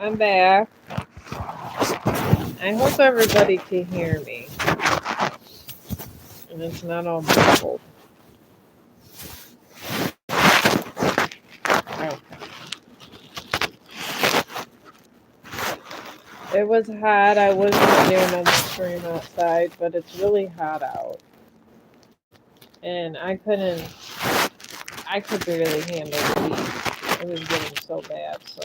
I'm back. I hope everybody can hear me and it's not all muffled. Okay. It was hot. I wasn't doing on the stream outside, but it's really hot out. And I could barely handle the heat. It was getting so bad. So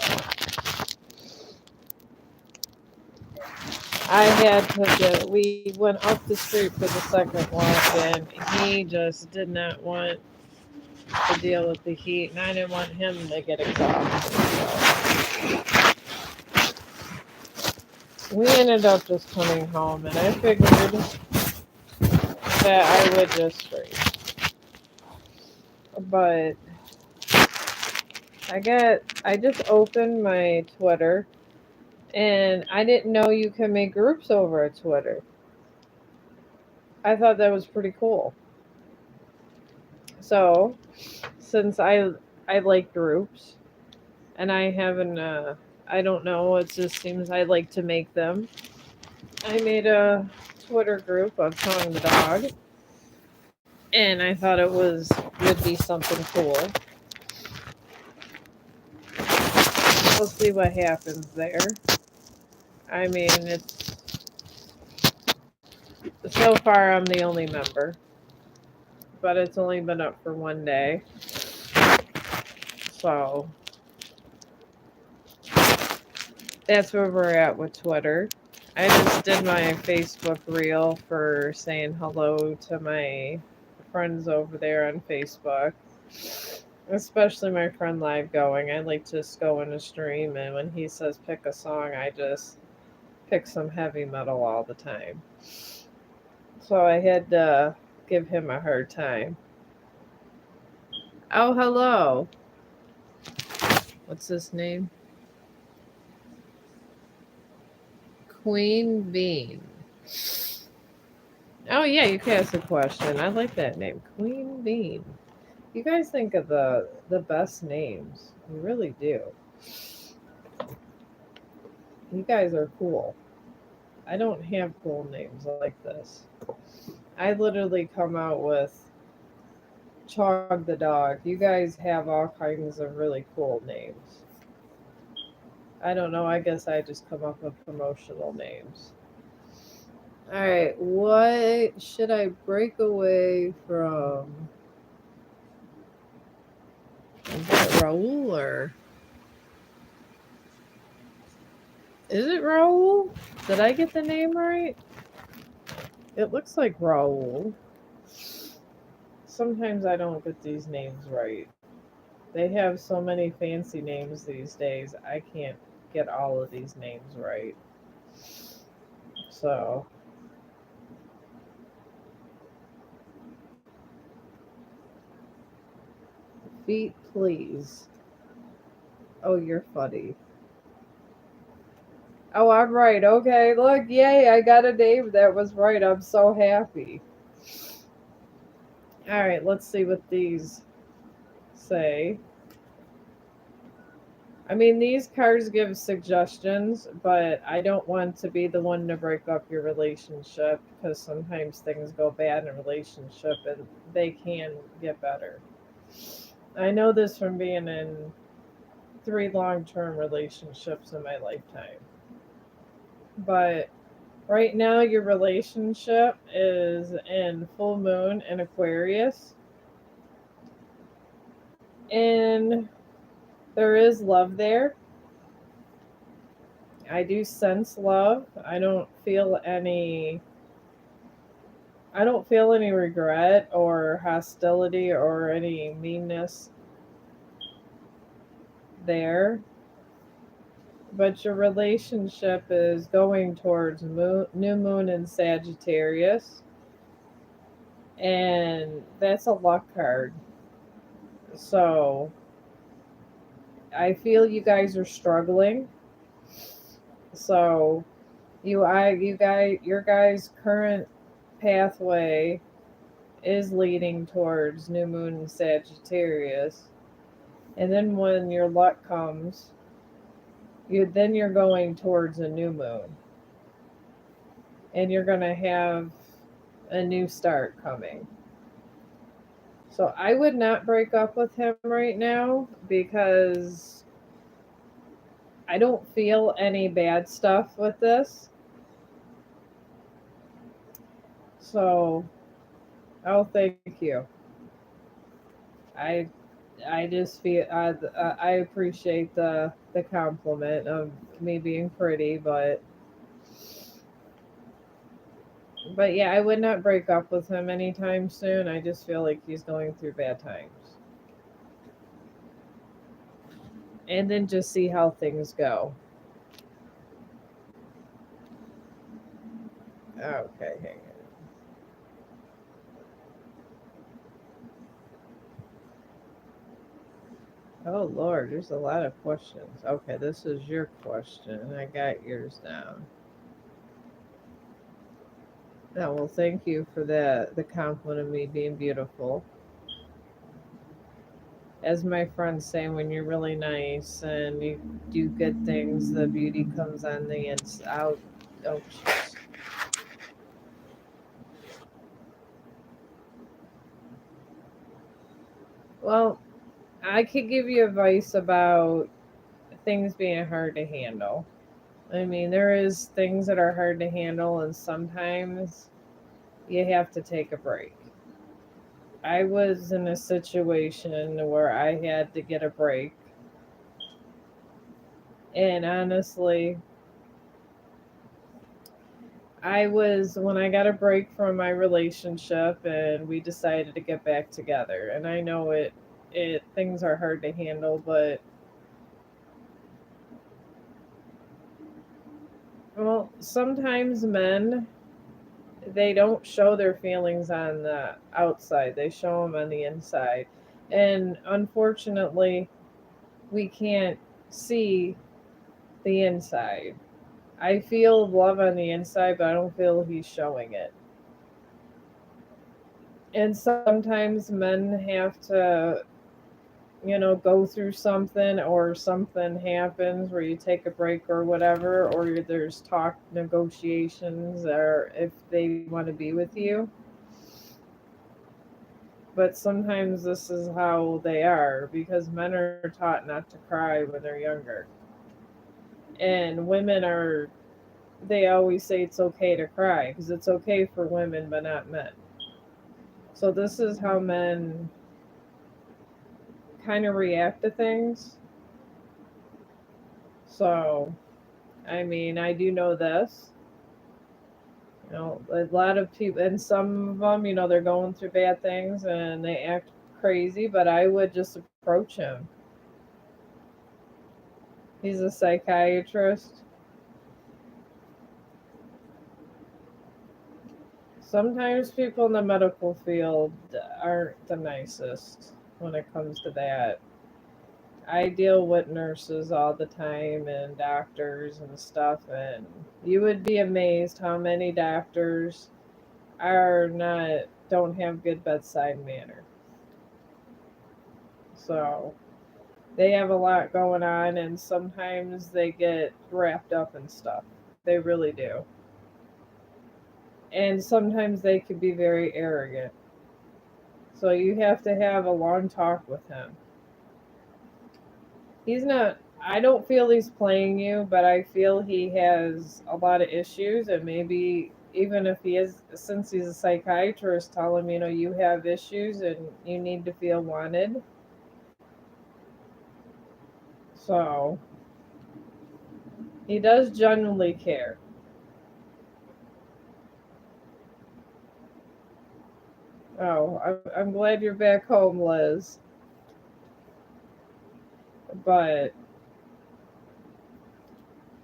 I had to we went up the street for the second walk and he just did not want to deal with the heat, and I didn't want him to get exhausted. So we ended up just coming home, and I figured that I would just stream. But I just opened my Twitter, and I didn't know you can make groups over at Twitter. I thought that was pretty cool. So since I like groups, and I haven't I don't know, it just seems I like to make them. I made a Twitter group of Chong the dog, and I thought it would be something cool. We'll see what happens there. I mean, it's so far I'm the only member, but it's only been up for one day, so that's where we're at with Twitter. I just did my Facebook reel for saying hello to my friends over there on Facebook. Especially my friend live going. I like to just go in a stream, and when he says pick a song, I just pick some heavy metal all the time. So I had to give him a hard time. Oh, hello. What's his name? Queen Bean. Oh, yeah, you can ask a question. I like that name. Queen Bean. You guys think of the best names. You really do. You guys are cool. I don't have cool names like this. I literally come out with Chog the dog. You guys have all kinds of really cool names. I don't know. I guess I just come up with promotional names. All right. What should I break away from? Is that Raul or is it Raul? Did I get the name right? It looks like Raul. Sometimes I don't get these names right. They have so many fancy names these days. I can't get all of these names right. So, feet, please. Oh, you're funny. Oh, I'm right. Okay, look, yay, I got a name that was right. I'm so happy. All right, let's see what these say. I mean, these cards give suggestions, but I don't want to be the one to break up your relationship because sometimes things go bad in a relationship and they can get better. I know this from being in 3 long-term relationships in my lifetime. But right now, your relationship is in full moon in Aquarius, and there is love there. I do sense love. I don't feel any regret or hostility or any meanness there. But your relationship is going towards new moon in Sagittarius, and that's a luck card. So I feel you guys are struggling. So your guys' current pathway is leading towards new moon in Sagittarius. And then when your luck comes, you're going towards a new moon, and you're going to have a new start coming. So I would not break up with him right now because I don't feel any bad stuff with this. So, oh, thank you. I I just feel I appreciate the compliment of me being pretty, but yeah, I would not break up with him anytime soon. I just feel like he's going through bad times, and then just see how things go. Okay, hang on. Oh Lord, there's a lot of questions. Okay, this is your question. I got yours down. Oh, well, thank you for the compliment of me being beautiful. As my friends say, when you're really nice and you do good things, the beauty comes on the inside. Oh, jeez. Well, I could give you advice about things being hard to handle. I mean, there is things that are hard to handle, and sometimes you have to take a break. I was in a situation where I had to get a break, and honestly, I was when I got a break from my relationship and we decided to get back together. And I know it things are hard to handle, but well, sometimes men they don't show their feelings on the outside. They show them on the inside. And unfortunately, we can't see the inside. I feel love on the inside, but I don't feel he's showing it. And sometimes men have to go through something or something happens where you take a break or whatever, or there's talk negotiations or if they want to be with you. But sometimes this is how they are because men are taught not to cry when they're younger. And women are, they always say it's okay to cry because it's okay for women but not men. So this is how men kind of react to things. So I mean, I do know this. A lot of people, and some of them, they're going through bad things and they act crazy, but I would just approach him. He's a psychiatrist. Sometimes people in the medical field aren't the nicest when it comes to that. I deal with nurses all the time and doctors and stuff, and you would be amazed how many doctors are not don't have good bedside manner. So they have a lot going on and sometimes they get wrapped up in stuff. They really do. And sometimes they can be very arrogant. So you have to have a long talk with him. He's not I don't feel he's playing you, but I feel he has a lot of issues and maybe even if he is since he's a psychiatrist tell him, you have issues and you need to feel wanted. So he does genuinely care. Oh, I'm glad you're back home, Liz. But,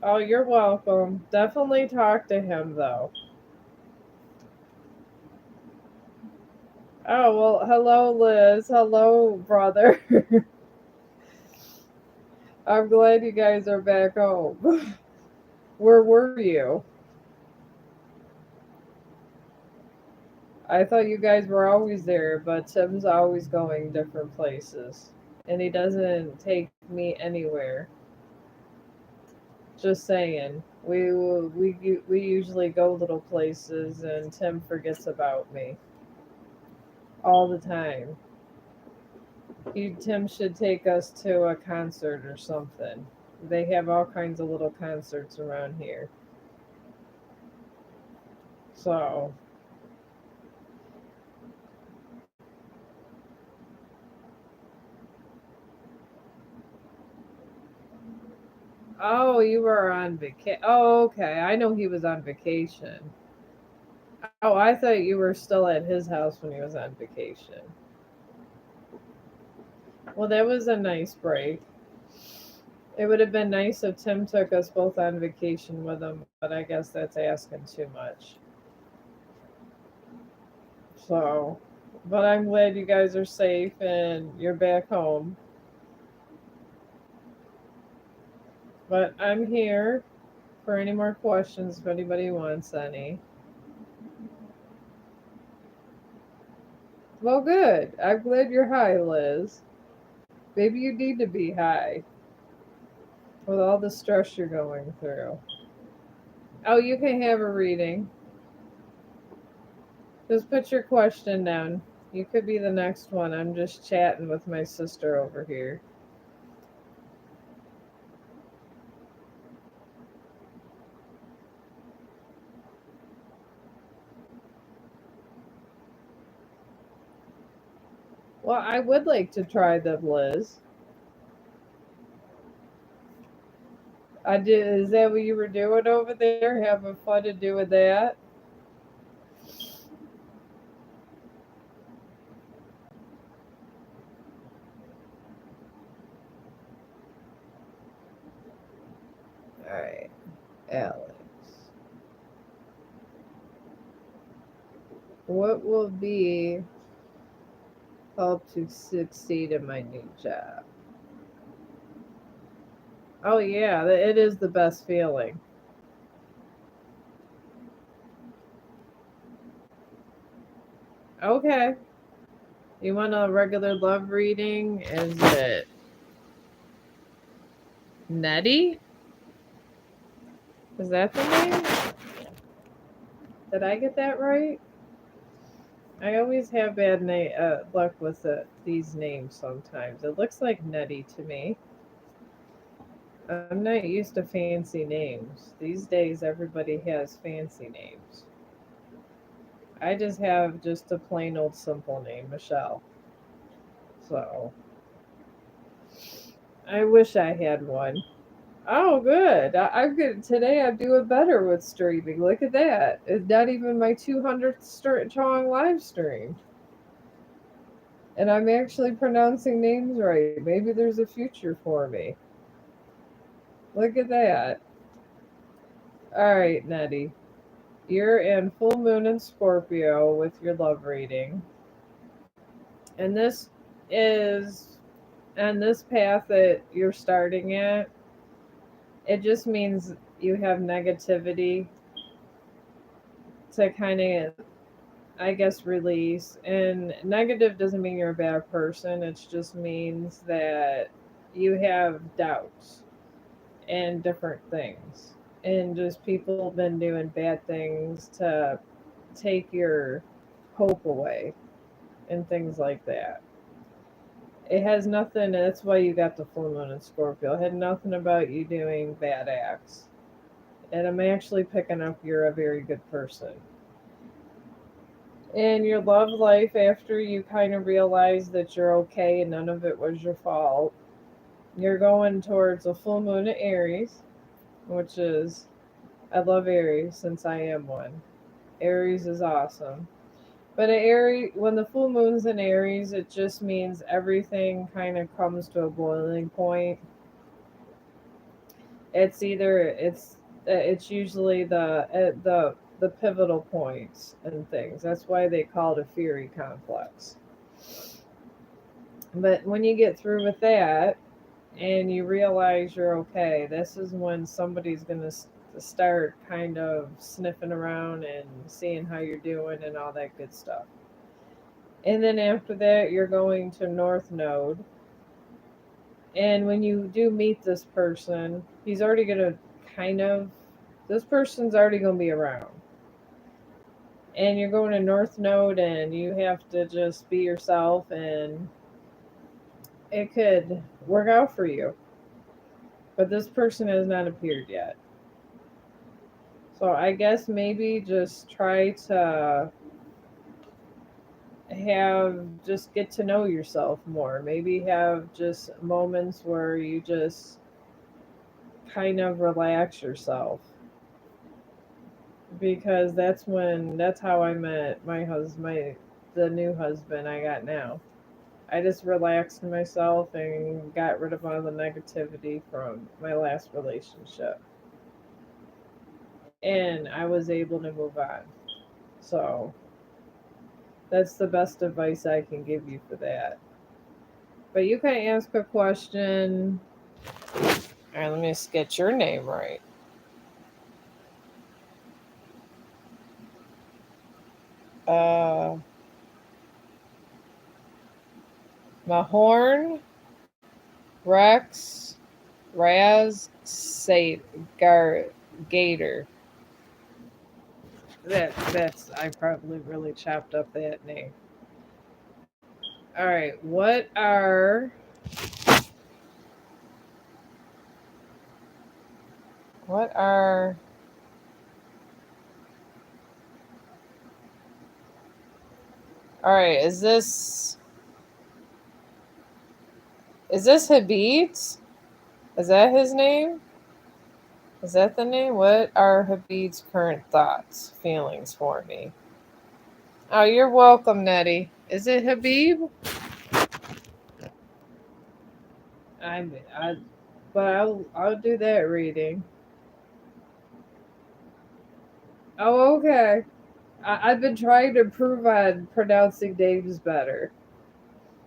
oh, you're welcome. Definitely talk to him, though. Oh, well, hello, Liz. Hello, brother. I'm glad you guys are back home. Where were you? I thought you guys were always there, but Tim's always going different places. And he doesn't take me anywhere. Just saying. We usually go little places, and Tim forgets about me all the time. Tim should take us to a concert or something. They have all kinds of little concerts around here. So, oh, you were on vacation. Oh, okay. I know he was on vacation. Oh, I thought you were still at his house when he was on vacation. Well, that was a nice break. It would have been nice if Tim took us both on vacation with him, but I guess that's asking too much. So, but I'm glad you guys are safe and you're back home. But I'm here for any more questions if anybody wants any. Well, good. I'm glad you're high, Liz. Maybe you need to be high with all the stress you're going through. Oh, you can have a reading. Just put your question down. You could be the next one. I'm just chatting with my sister over here. Well, I would like to try them, Liz. I did. Is that what you were doing over there? Having fun to do with that? All right, Alex. What will be help to succeed in my new job? Oh yeah, it is the best feeling. Okay. You want a regular love reading? Is it Nettie? Is that the name? Did I get that right? I always have bad luck with these names sometimes. It looks like Nettie to me. I'm not used to fancy names. These days, everybody has fancy names. I just have just a plain old simple name, Michelle. So I wish I had one. Oh, good. I'm good today. I'm doing better with streaming. Look at that. It's not even my 200th Chong live stream, and I'm actually pronouncing names right. Maybe there's a future for me. Look at that. All right, Nettie. You're in full moon in Scorpio with your love reading. And this is, and this path that you're starting at, it just means you have negativity to kind of, I guess, release. And negative doesn't mean you're a bad person, it just means that you have doubts and different things. And just people have been doing bad things to take your hope away and things like that. It has nothing, that's why you got the full moon in Scorpio. It had nothing about you doing bad acts. And I'm actually picking up you're a very good person. In your love life, after you kind of realize that you're okay and none of it was your fault, you're going towards a full moon at Aries, which is, I love Aries since I am one. Aries is awesome. But Aries, when the full moon's in Aries, it just means everything kind of comes to a boiling point. It's either it's usually the pivotal points and things. That's why they call it a fury complex. But when you get through with that and you realize you're okay, this is when somebody's going to start kind of sniffing around and seeing how you're doing and all that good stuff. And then after that, you're going to North Node. And when you do meet this person, he's already going to kind of, this person's already going to be around. And you're going to North Node and you have to just be yourself, and it could work out for you. But this person has not appeared yet. So I guess maybe just try to just get to know yourself more. Maybe have just moments where you just kind of relax yourself. Because that's how I met my husband, the new husband I got now. I just relaxed myself and got rid of all the negativity from my last relationship. And I was able to move on. So that's the best advice I can give you for that. But you can ask a question. All right, let me just get your name right. Uh, Mahorn, Rex, Raz, Sate, Gator. That's I probably really chopped up that name. All right, what are all right, is this Habib's? Is that his name? Is that the name? What are Habib's current thoughts, feelings for me? Oh, you're welcome, Nettie. Is it Habib? I but I'll do that reading. Oh, okay. I've been trying to improve on pronouncing names better.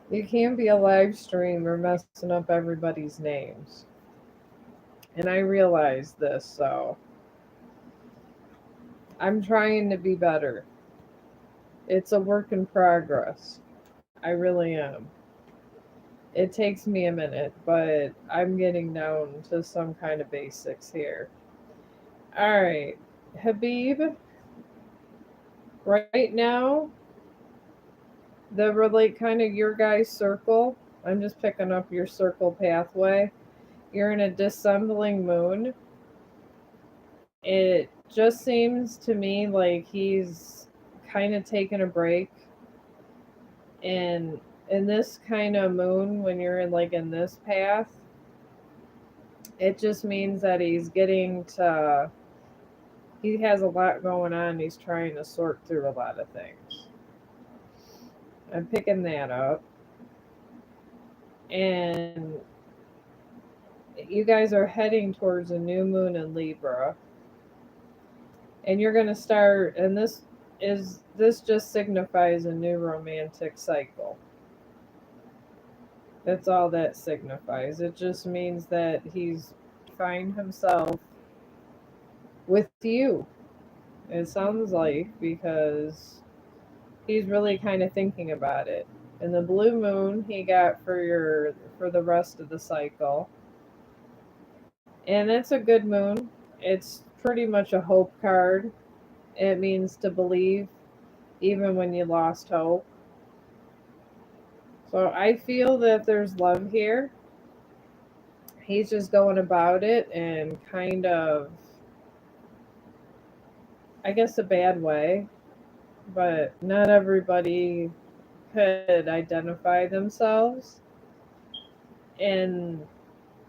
You can't be a live streamer messing up everybody's names. And I realize this, so I'm trying to be better. It's a work in progress. I really am. It takes me a minute, but I'm getting down to some kind of basics here. All right. Habib, right now, the relate kind of your guys' circle. I'm just picking up your circle pathway. You're in a dissembling moon. It just seems to me like he's kind of taking a break. And in this kind of moon, when you're in this path, it just means that he has a lot going on. He's trying to sort through a lot of things. I'm picking that up. And you guys are heading towards a new moon in Libra. And you're going to start, and this just signifies a new romantic cycle. That's all that signifies. It just means that he's find himself with you. It sounds like, because he's really kind of thinking about it. And the blue moon he got for the rest of the cycle. And it's a good moon. It's pretty much a hope card. It means to believe even when you lost hope. So I feel that there's love here. He's just going about it and kind of, I guess, a bad way, but not everybody could identify themselves in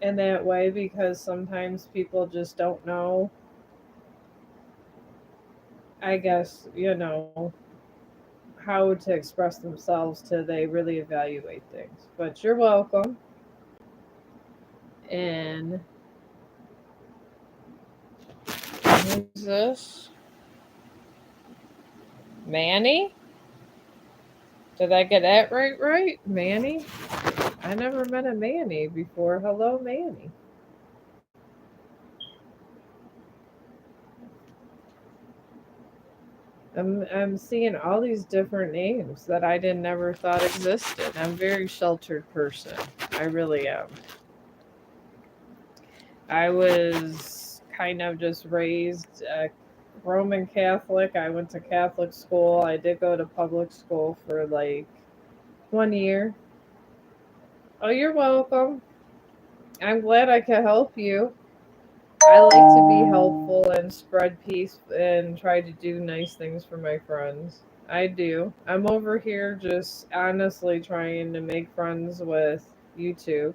that way, because sometimes people just don't know, I guess, how to express themselves till they really evaluate things. But you're welcome. And who's this? Manny? Did I get that right? Manny? I never met a Manny before. Hello, Manny. I'm seeing all these different names that I didn't never thought existed. I'm a very sheltered person. I really am. I was kind of just raised Roman Catholic. I went to Catholic school. I did go to public school for like 1 year. Oh, you're welcome. I'm glad I could help you. I like to be helpful and spread peace and try to do nice things for my friends. I do. I'm over here just honestly trying to make friends with you two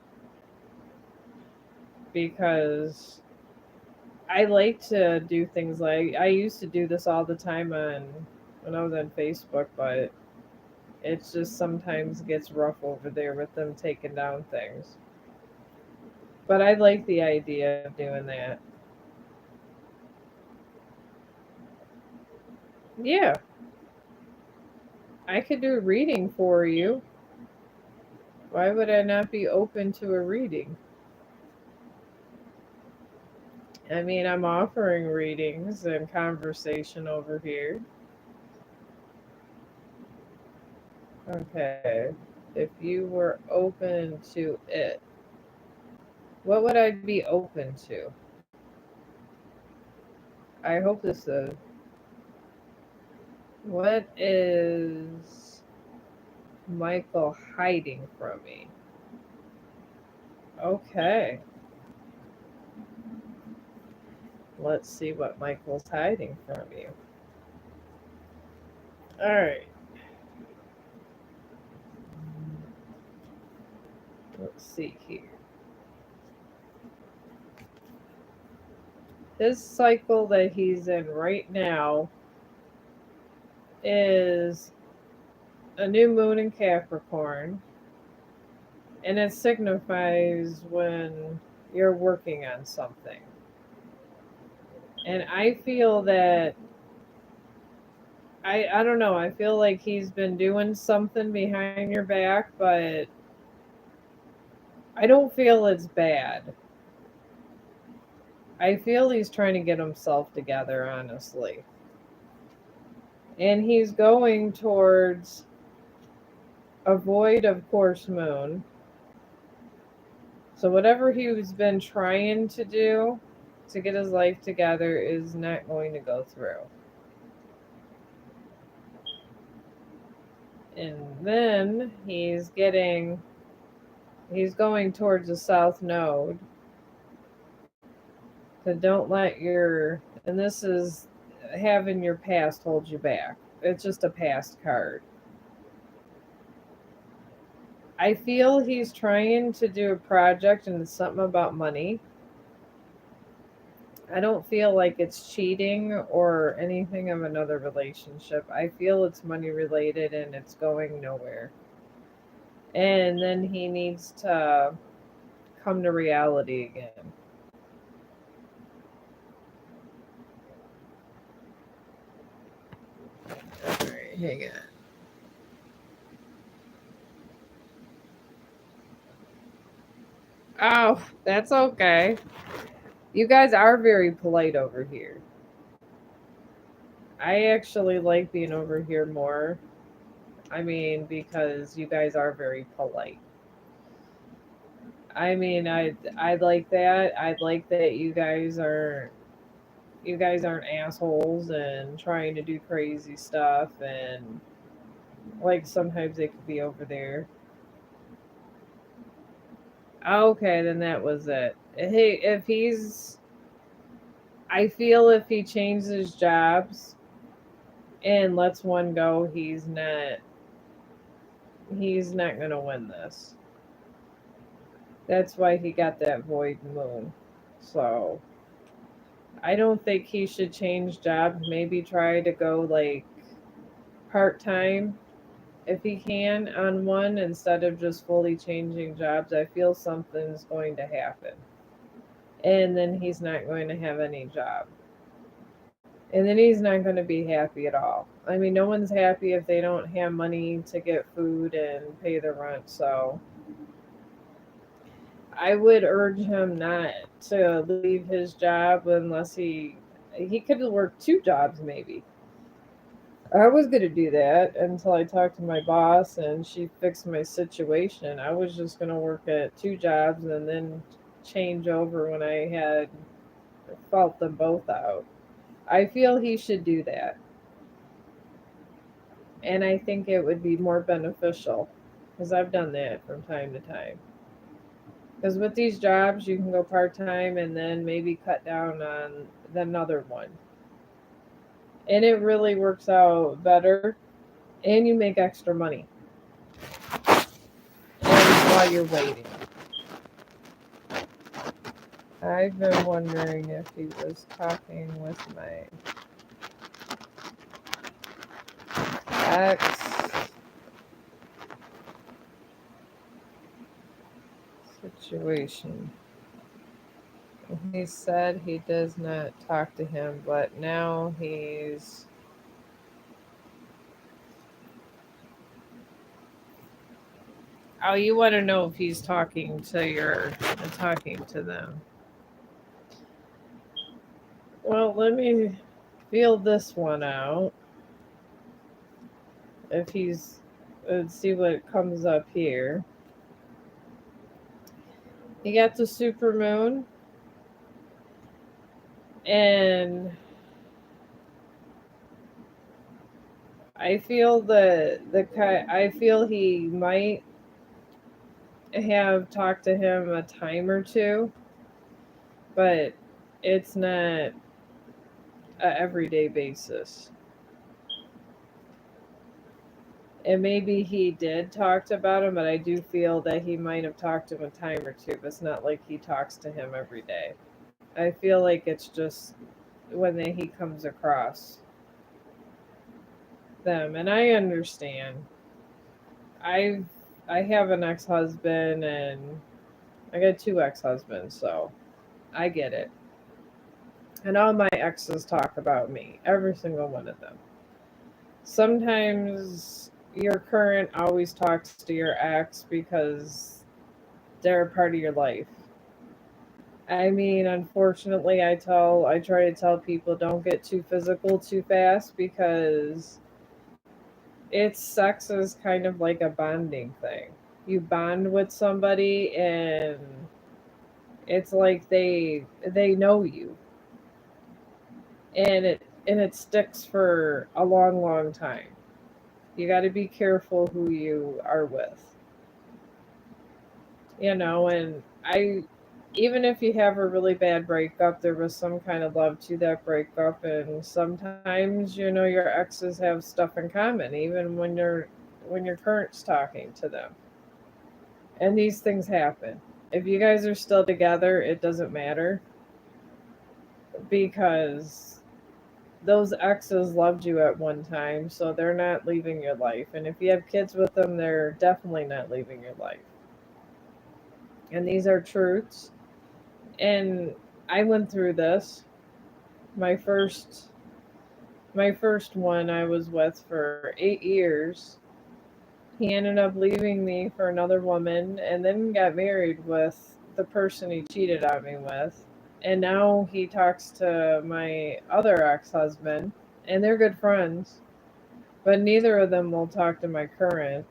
because I like to do things like I used to do this all the time on when I was on Facebook, but it just sometimes gets rough over there with them taking down things. But I like the idea of doing that. Yeah, I could do a reading for you. Why would I not be open to a reading? I mean, I'm offering readings and conversation over here. Okay. If you were open to it, what would I be open to? I hope this is. What is Michael hiding from me? Okay. Let's see what Michael's hiding from you. All right. Let's see here. His cycle that he's in right now is a new moon in Capricorn, and it signifies when you're working on something. And I feel that I don't know, I feel like he's been doing something behind your back, but I don't feel it's bad. I feel he's trying to get himself together, honestly. And he's going towards a void of course moon. So whatever he's been trying to do to get his life together is not going to go through. And then he's going towards the south node. So don't let your, and this is having your past hold you back. It's just a past card. I feel he's trying to do a project and it's something about money. I don't feel like it's cheating or anything of another relationship. I feel it's money related and it's going nowhere. And then he needs to come to reality again. All right, hang on. Oh, that's okay. You guys are very polite over here. I actually like being over here more. I mean, because you guys are very polite. I mean, I like that. I like that you guys aren't assholes and trying to do crazy stuff and like sometimes they could be over there. Okay, then that was it. Hey, if he's I feel if he changes jobs and lets one go, he's not going to win this. That's why he got that void moon. So, I don't think he should change jobs. Maybe try to go like part time if he can on one instead of just fully changing jobs. I feel something's going to happen. And then he's not going to have any job. And then he's not going to be happy at all. I mean, no one's happy if they don't have money to get food and pay the rent. So I would urge him not to leave his job unless he could work two jobs maybe. I was gonna do that until I talked to my boss and she fixed my situation. I was just gonna work at two jobs and then change over when I had felt them both out. I feel he should do that. And I think it would be more beneficial because I've done that from time to time. Because with these jobs, you can go part time and then maybe cut down on another one. And it really works out better, and you make extra money. And while you're waiting, I've been wondering if he was talking with my ex situation. He said he does not talk to him, but now he's. Oh, you want to know if he's talking to them. Well, let me feel this one out. If he's, let's see what comes up here. You got the super moon, and I feel he might have talked to him a time or two, but it's not a everyday basis. And maybe he did talk about him, but I do feel that he might have talked to him a time or two. But it's not like he talks to him every day. I feel like it's just when he comes across them, and I understand. I I have an ex husband, and I got two ex husbands, so I get it. And all my exes talk about me, every single one of them. Sometimes your current always talks to your ex because they're a part of your life. I mean, unfortunately, I try to tell people don't get too physical too fast because sex is kind of like a bonding thing. You bond with somebody, and it's like they know you, and it sticks for a long, long time. You got to be careful who you are with, and I even if you have a really bad breakup, there was some kind of love to that breakup, and sometimes your exes have stuff in common, even when your current's talking to them, and these things happen. If you guys are still together, it doesn't matter because those exes loved you at one time, so they're not leaving your life. And if you have kids with them, they're definitely not leaving your life. And these are truths. And I went through this. My first my first one I was with for 8 years. He ended up leaving me for another woman and then got married with the person he cheated on me with. And now he talks to my other ex husband, and they're good friends, but neither of them will talk to my current.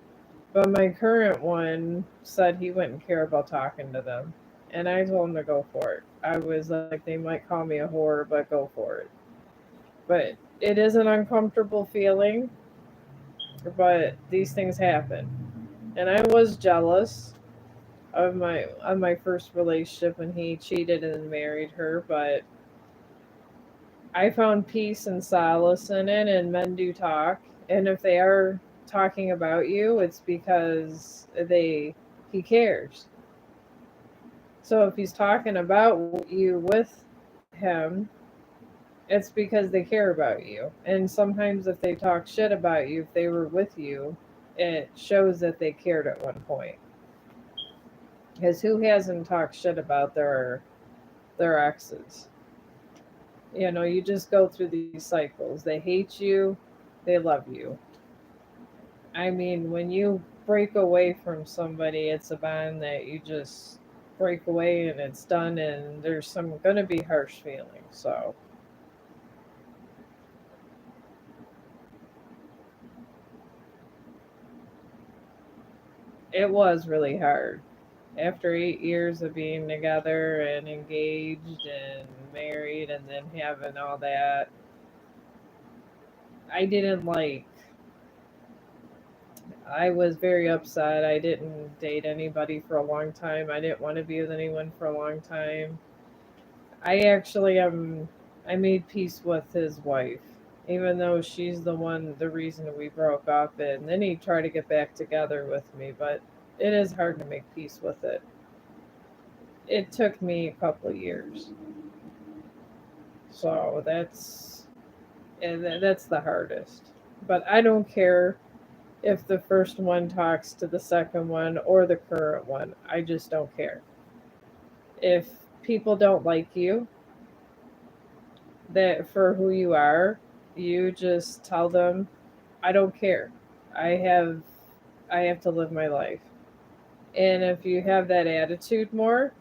But my current one said he wouldn't care about talking to them. And I told him to go for it. I was like, they might call me a whore, but go for it. But it is an uncomfortable feeling, but these things happen. And I was jealous of my first relationship when he cheated and married her, but I found peace and solace in it, and men do talk. And if they are talking about you, it's because he cares. So if he's talking about you with him, it's because they care about you. And sometimes if they talk shit about you, if they were with you, it shows that they cared at one point. Because who hasn't talked shit about their exes? You just go through these cycles. They hate you, they love you. I mean, when you break away from somebody, it's a bond that you just break away and it's done, and there's some going to be harsh feelings. So it was really hard after 8 years of being together and engaged, and married and then having all that. I didn't like. I was very upset. I didn't date anybody for a long time. I didn't want to be with anyone for a long time. I actually I made peace with his wife, even though she's the reason we broke up. And then he tried to get back together with me, but it is hard to make peace with it. It took me a couple of years, so that's the hardest. But I don't care if the first one talks to the second one or the current one. I just don't care. If people don't like you, that for who you are, you just tell them, I don't care. I have I have to live my life. And if you have that attitude more,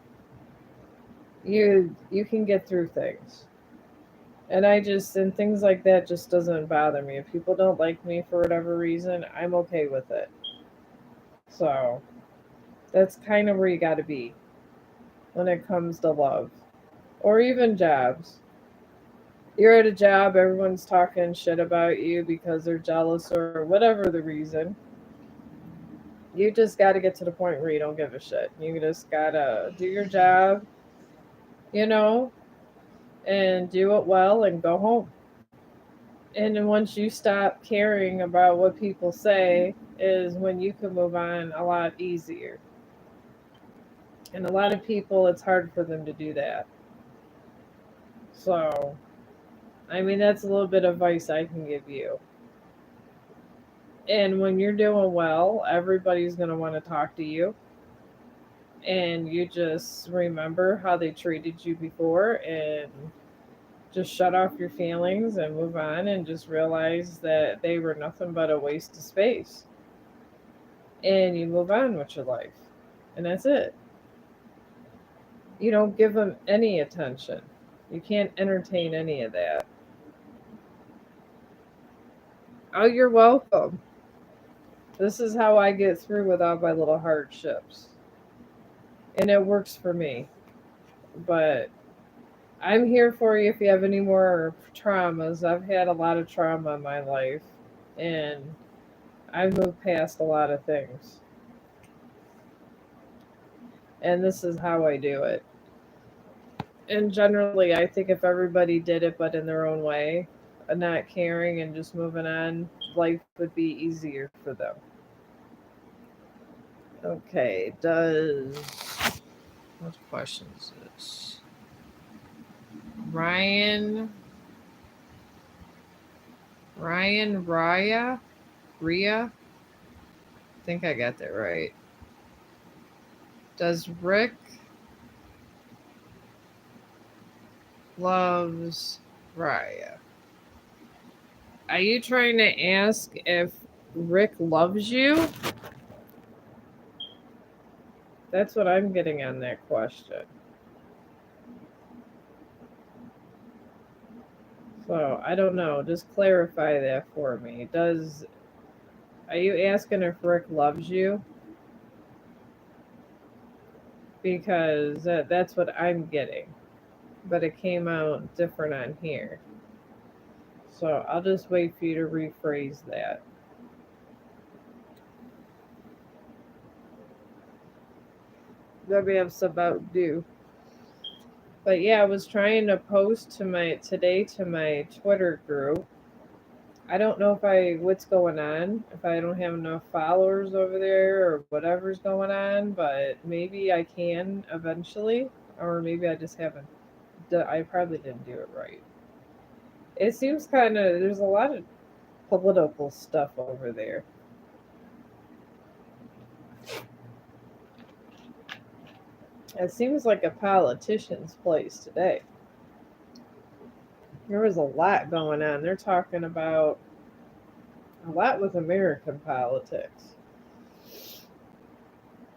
you can get through things. And things like that just doesn't bother me. If people don't like me for whatever reason, I'm okay with it. So that's kind of where you got to be when it comes to love or even jobs. You're at a job, everyone's talking shit about you because they're jealous or whatever the reason. You just got to get to the point where you don't give a shit. You just got to do your job, you know, and do it well and go home. And then once you stop caring about what people say, is when you can move on a lot easier. And a lot of people, it's hard for them to do that. So, I mean, that's a little bit of advice I can give you. And when you're doing well, everybody's going to want to talk to you. And you just remember how they treated you before and just shut off your feelings and move on and just realize that they were nothing but a waste of space. And you move on with your life. And that's it. You don't give them any attention. You can't entertain any of that. Oh, you're welcome. This is how I get through with all my little hardships. And it works for me. But I'm here for you if you have any more traumas. I've had a lot of trauma in my life. And I've moved past a lot of things. And this is how I do it. And generally, I think if everybody did it but in their own way, not caring and just moving on, life would be easier for them. Okay, does. What question is this? Ryan. Ryan Raya? Ria? I think I got that right. Does Rick loves Raya? Are you trying to ask if Rick loves you? That's what I'm getting on that question. So I don't know. Just clarify that for me. Does Are you asking if Rick loves you? Because that's what I'm getting, but it came out different on here. So I'll just wait for you to rephrase that. Maybe I'm about due. But yeah, I was trying to post to my Twitter group. I don't know if I what's going on, if I don't have enough followers over there or whatever's going on, but maybe I can eventually, or maybe I just haven't. I probably didn't do it right. It seems kind of there's a lot of political stuff over there. It seems like a politician's place today. There was a lot going on. They're talking about a lot with American politics.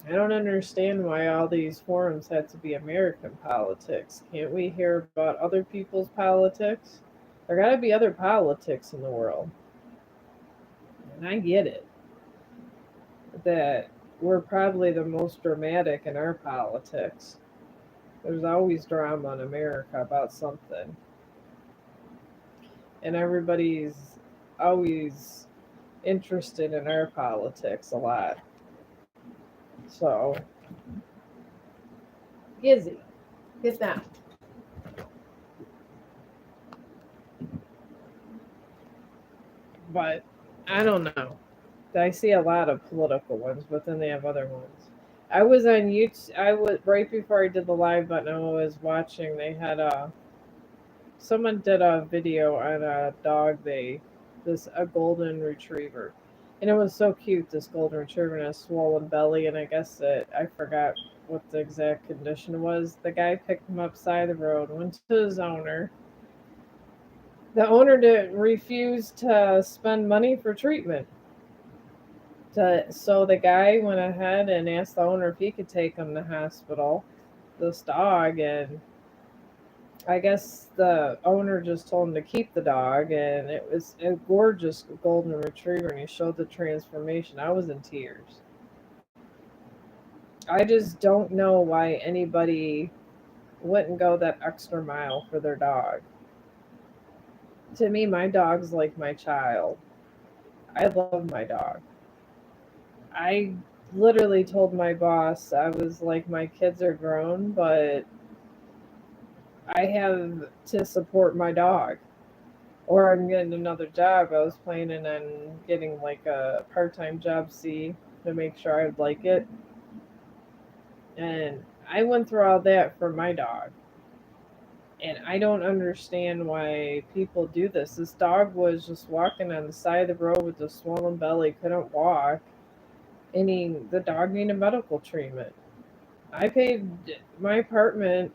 I don't understand why all these forums had to be American politics. Can't we hear about other people's politics? There got to be other politics in the world. And I get it that we're probably the most dramatic in our politics. There's always drama in America about something, and everybody's always interested in our politics a lot. So, Gizzy, get down. But I don't know. I see a lot of political ones, but then they have other ones. I was on YouTube. I was right before I did the live button. I was watching. They had a someone did a video on a dog. This a golden retriever, and it was so cute. This golden retriever and a swollen belly, and I guess that I forgot what the exact condition was. The guy picked him up side of the road, went to his owner. The owner did refuse to spend money for treatment. So the guy went ahead and asked the owner if he could take him to hospital, this dog, and I guess the owner just told him to keep the dog, and it was a gorgeous golden retriever, and he showed the transformation. I was in tears. I just don't know why anybody wouldn't go that extra mile for their dog. To me, my dog's like my child. I love my dog. I literally told my boss, I was like, my kids are grown, but I have to support my dog, or I'm getting another job. I was planning on getting like a part time job C to make sure I would like it. And I went through all that for my dog. And I don't understand why people do this. This dog was just walking on the side of the road with a swollen belly, couldn't walk, and the dog needed medical treatment. I paid my apartment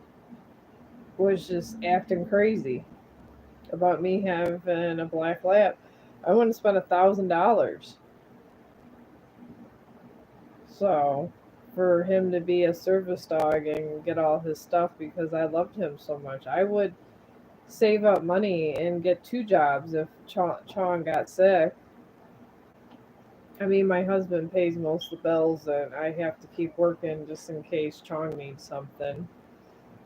was just acting crazy about me having a black lab. I wouldn't spend $1,000. So for him to be a service dog and get all his stuff because I loved him so much, I would save up money and get two jobs if Chong got sick. I mean, my husband pays most of the bills, and I have to keep working just in case Chong needs something.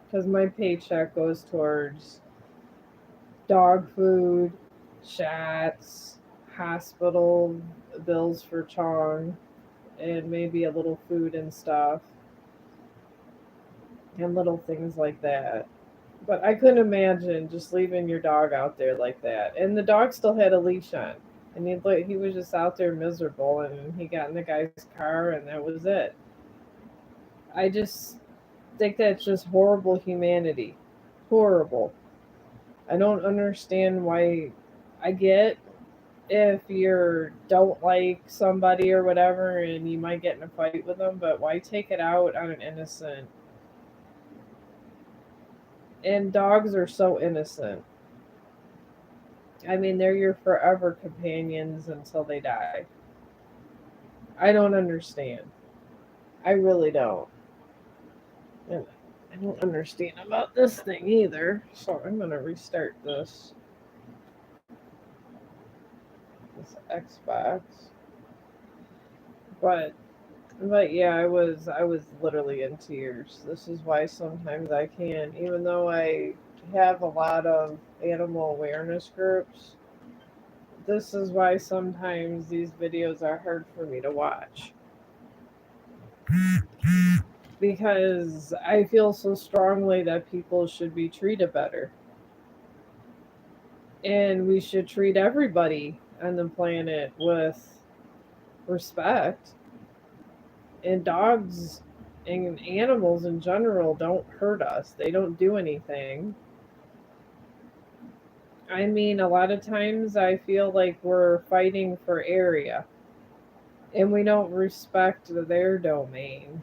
Because my paycheck goes towards dog food, shots, hospital bills for Chong, and maybe a little food and stuff, and little things like that. But I couldn't imagine just leaving your dog out there like that. And the dog still had a leash on. And he was just out there miserable, and he got in the guy's car, and that was it. I just think that's just horrible humanity. Horrible. I don't understand why. I get if you don't like somebody or whatever and you might get in a fight with them, but why take it out on an innocent? And dogs are so innocent. I mean, they're your forever companions until they die. I don't understand. I really don't. And I don't understand about this thing either. So I'm gonna restart this Xbox. But yeah, I was literally in tears. This is why sometimes I can't, even though I have a lot of animal awareness groups. This is why sometimes these videos are hard for me to watch because I feel so strongly that people should be treated better, and we should treat everybody on the planet with respect. And dogs and animals in general don't hurt us. They don't do anything. I mean, a lot of times I feel like we're fighting for area and we don't respect their domain.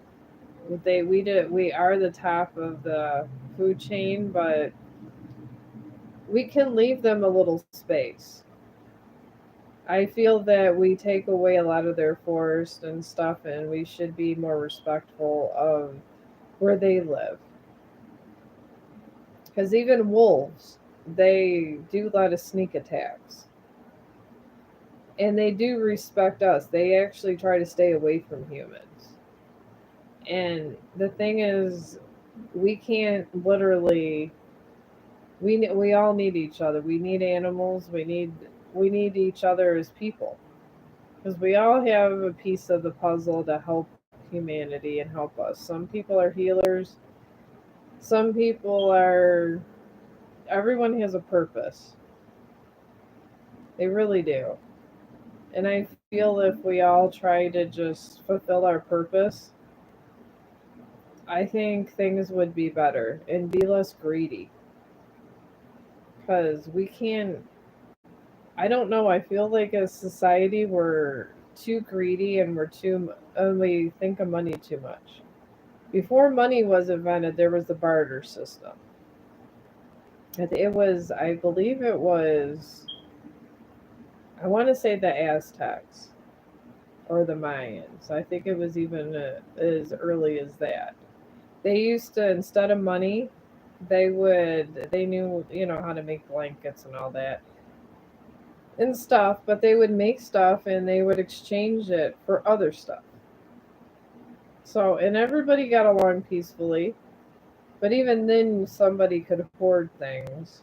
We are the top of the food chain, but we can leave them a little space. I feel that we take away a lot of their forest and stuff, and we should be more respectful of where they live. Because even wolves, they do a lot of sneak attacks. And they do respect us. They actually try to stay away from humans. And the thing is, We can't literally. We all need each other. We need animals. We need each other as people because we all have a piece of the puzzle to help humanity and help us. Some people are healers. Some people are. Everyone has a purpose. They really do. And I feel if we all try to just fulfill our purpose, I think things would be better and be less greedy. Because we can't, I don't know, I feel like as society we're too greedy and we think of money too much. Before money was invented, there was the barter system. It was, I believe it was, I want to say the Aztecs or the Mayans. I think it was even as early as that. They used to, instead of money, they knew, how to make blankets and all that and stuff, but they would make stuff and they would exchange it for other stuff. So, and everybody got along peacefully, but even then, somebody could hoard things.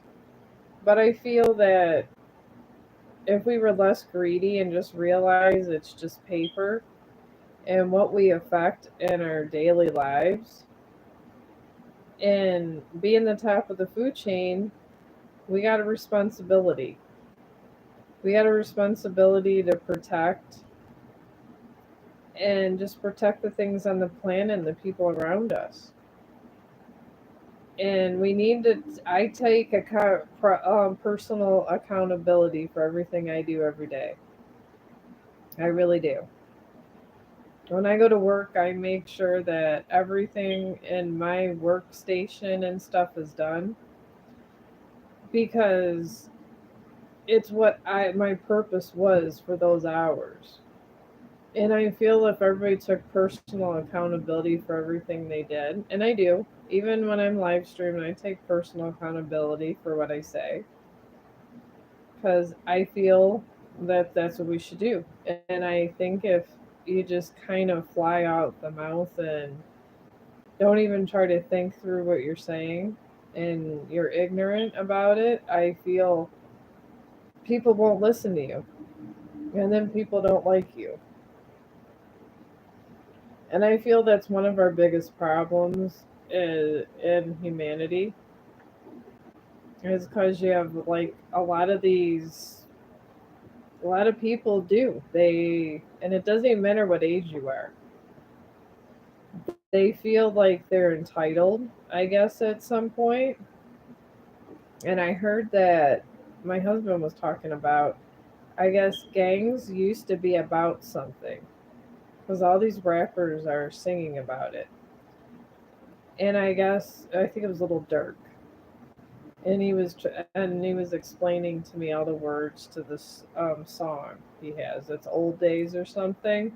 But I feel that if we were less greedy and just realize it's just paper and what we affect in our daily lives, and being the top of the food chain, we got a responsibility. We got a responsibility to protect and just protect the things on the planet and the people around us. And we need to. I take personal accountability for everything I do every day. I really do. When I go to work, I make sure that everything in my workstation and stuff is done because it's what I my purpose was for those hours. And I feel if everybody took personal accountability for everything they did, and I do, even when I'm live streaming, I take personal accountability for what I say because I feel that that's what we should do. And I think if you just kind of fly out the mouth and don't even try to think through what you're saying and you're ignorant about it, I feel people won't listen to you. And then people don't like you. And I feel that's one of our biggest problems in humanity is because you have like a lot of people do. And it doesn't even matter what age you are. They feel like they're entitled, I guess, at some point. And I heard that my husband was talking about, I guess, gangs used to be about something because all these rappers are singing about it. And I think it was Little Dirk, and he was explaining to me all the words to this song he has. It's "Old Days" or something,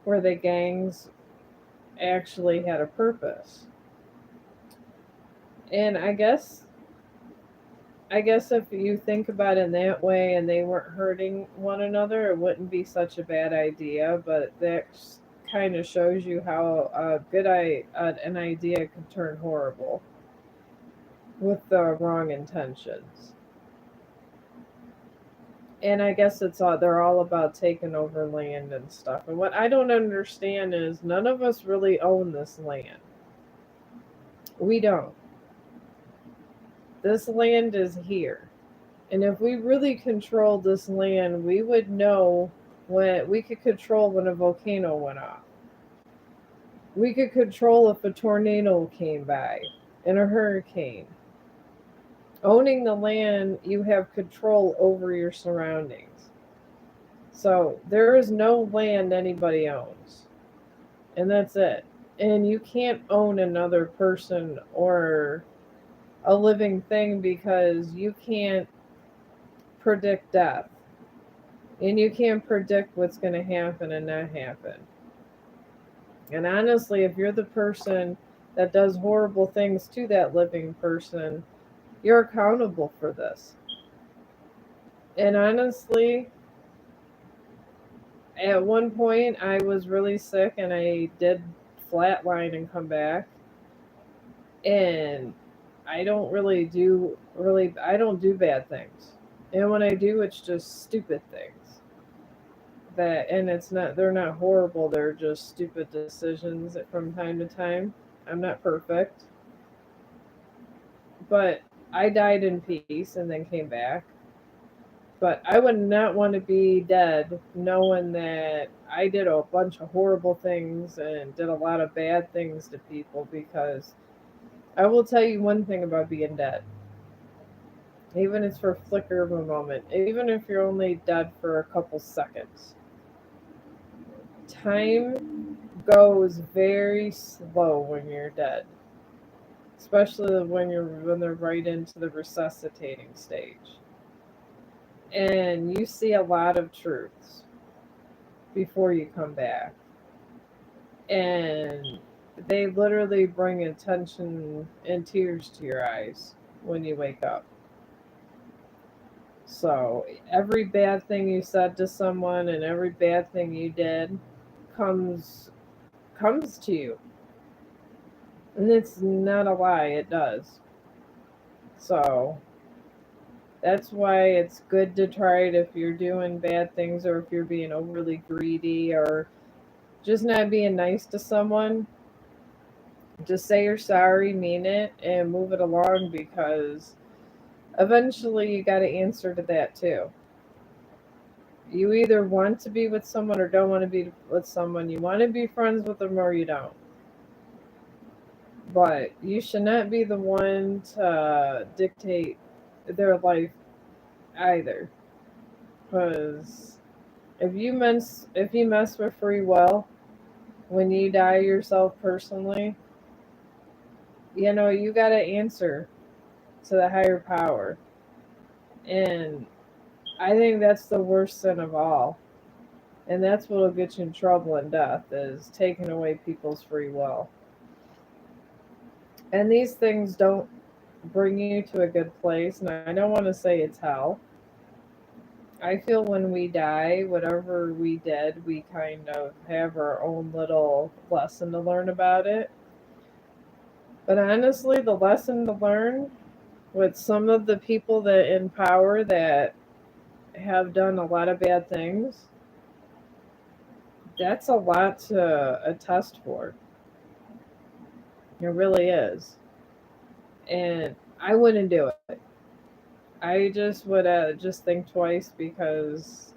where the gangs actually had a purpose. And I guess if you think about it in that way, and they weren't hurting one another, it wouldn't be such a bad idea. But that kind of shows you how an idea could turn horrible with the wrong intentions. And I guess they're all about taking over land and stuff. And what I don't understand is none of us really own this land. We don't. This land is here. And if we really controlled this land, we would know when we could control when a volcano went off. We could control if a tornado came by and a hurricane. Owning the land, you have control over your surroundings. So there is no land anybody owns. And that's it. And you can't own another person or a living thing because you can't predict death. And you can't predict what's going to happen and not happen. And honestly, if you're the person that does horrible things to that living person, you're accountable for this. And honestly, at one point I was really sick and I did flatline and come back. And I don't do bad things. And when I do, it's just stupid things. And it's not, they're not horrible, they're just stupid decisions from time to time. I'm not perfect, but I died in peace and then came back. But I would not want to be dead knowing that I did a bunch of horrible things and did a lot of bad things to people, because I will tell you one thing about being dead. Even if it's for a flicker of a moment, even if you're only dead for a couple seconds, time goes very slow when you're dead, especially when they're right into the resuscitating stage. And you see a lot of truths before you come back. And they literally bring attention and tears to your eyes when you wake up. So every bad thing you said to someone and every bad thing you did comes comes to you. And it's not a lie, it does. So that's why it's good to try it if you're doing bad things, or if you're being overly greedy, or just not being nice to someone. Just say you're sorry, mean it, and move it along, because eventually you got to answer to that too. You either want to be with someone or don't want to be with someone. You want to be friends with them or you don't. But you should not be the one to dictate their life either. Because if you mess with free will when you die yourself personally, you got to answer to the higher power. And I think that's the worst sin of all. And that's what'll get you in trouble in death, is taking away people's free will. And these things don't bring you to a good place. And I don't want to say it's hell. I feel when we die, whatever we did, we kind of have our own little lesson to learn about it. But honestly, the lesson to learn with some of the people that in power that have done a lot of bad things, that's a lot to attest for. It really is. And I wouldn't do it. I just would just think twice, because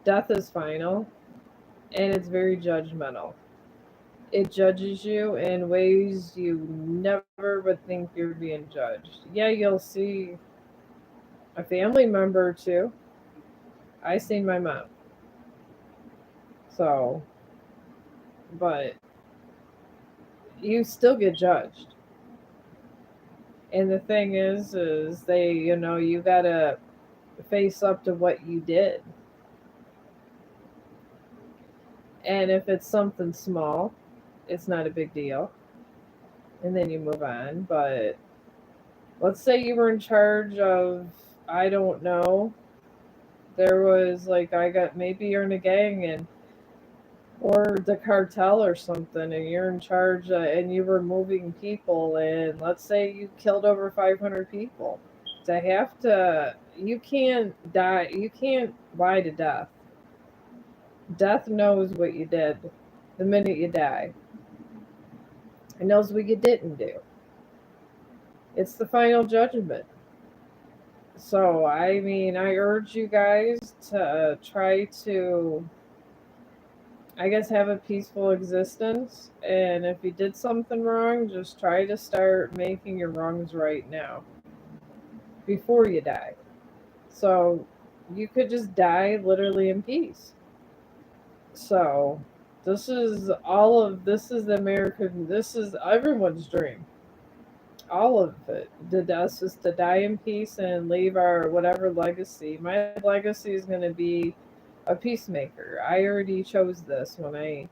death is final and it's very judgmental. It judges you in ways you never would think you're being judged. Yeah, you'll see a family member or two. I seen my mom. So, but you still get judged. And the thing is you gotta face up to what you did. And if it's something small, it's not a big deal. And then you move on. But let's say you were in charge of, I don't know, there was like, I got, maybe you're in a gang and, or the cartel or something, and you're in charge, and you were moving people, and let's say you killed over 500 people. You can't die, you can't lie to death. Death knows what you did the minute you die. It knows what you didn't do. It's the final judgment. So, I mean, I urge you guys to try to, I guess, have a peaceful existence. And if you did something wrong, just try to start making your wrongs right now before you die. So, you could just die literally in peace. So, this is the American, this is everyone's dream. All of it. The us is to die in peace and leave our whatever legacy. My legacy is going to be a peacemaker. I already chose this when I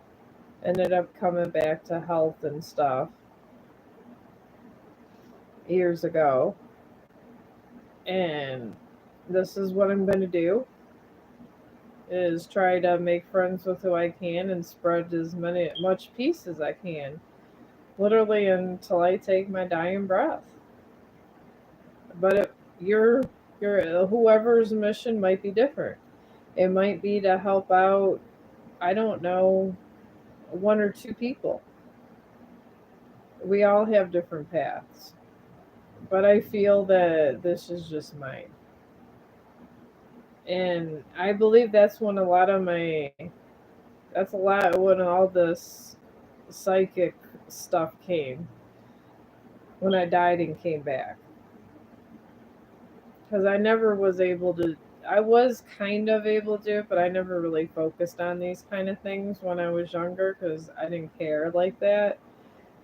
ended up coming back to health and stuff years ago. And this is what I'm going to do, is try to make friends with who I can and spread as much peace as I can. literally until I take my dying breath. But your whoever's mission might be different. It might be to help out, I don't know, one or two people. We all have different paths. But I feel that this is just mine. And I believe that's when a lot of my that's a lot when all this psychic stuff came, when I died and came back. Because I never was able to, I was kind of able to do it, but I never really focused on these kind of things when I was younger because I didn't care like that.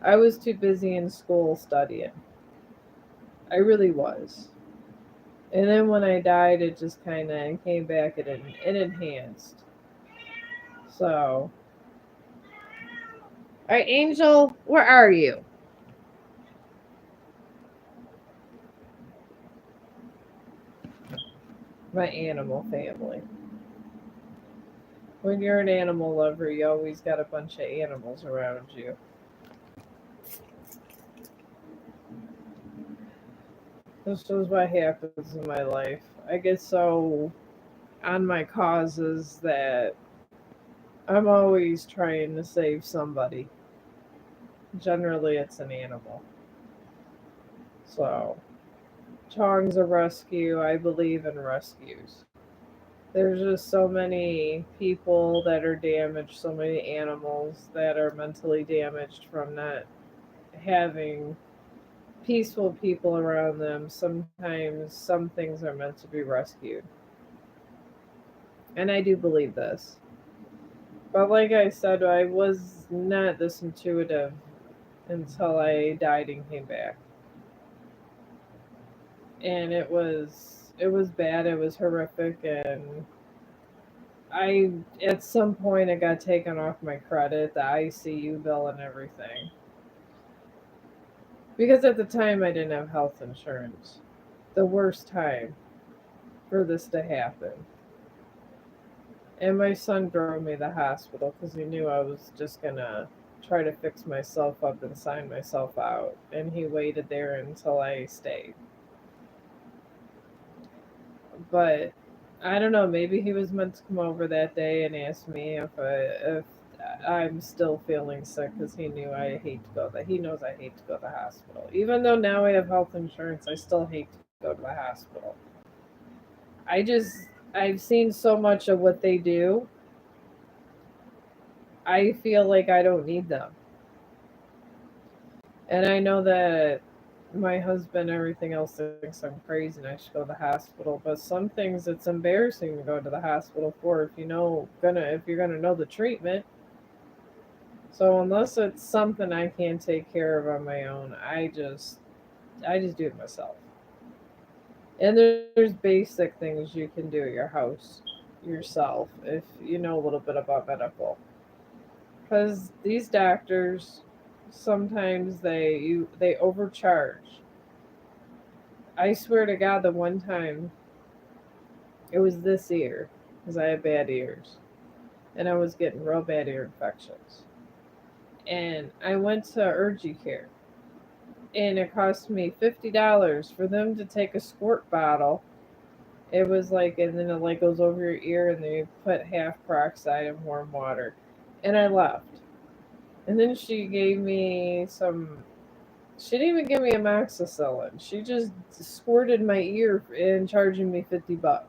I was too busy in school studying. I really was. And then when I died, it just kind of came back and it enhanced. So, all right, Angel, where are you? My animal family. When you're an animal lover, you always got a bunch of animals around you. This is what happens in my life. I get so on my causes that I'm always trying to save somebody. Generally, it's an animal. So, Chong's a rescue. I believe in rescues. There's just so many people that are damaged, so many animals that are mentally damaged from not having peaceful people around them. Sometimes some things are meant to be rescued. And I do believe this. But like I said, I was not this intuitive until I died and came back. And it was bad, it was horrific, and I at some point it got taken off my credit, the ICU bill and everything. Because at the time I didn't have health insurance. The worst time for this to happen. And my son drove me to the hospital because he knew I was just gonna try to fix myself up and sign myself out. And he waited there until I stayed. But I don't know. Maybe he was meant to come over that day and ask me if I'm still feeling sick because he knew I hate to go there. He knows I hate to go to the hospital. Even though now I have health insurance, I still hate to go to the hospital. I just I've seen so much of what they do. I feel like I don't need them. And I know that my husband and everything else thinks I'm crazy and I should go to the hospital. But some things it's embarrassing to go to the hospital for if you're gonna know the treatment. So unless it's something I can take care of on my own, I just do it myself. And there's basic things you can do at your house yourself if you know a little bit about medical. Because these doctors sometimes they overcharge. I swear to God, the one time it was this ear because I have bad ears and I was getting real bad ear infections. And I went to urgent care and it cost me $50 for them to take a squirt bottle. It was like, and then it like goes over your ear and they put half peroxide in warm water. And I left. And then she gave me some. She didn't even give me amoxicillin. She just squirted my ear and charging me $50.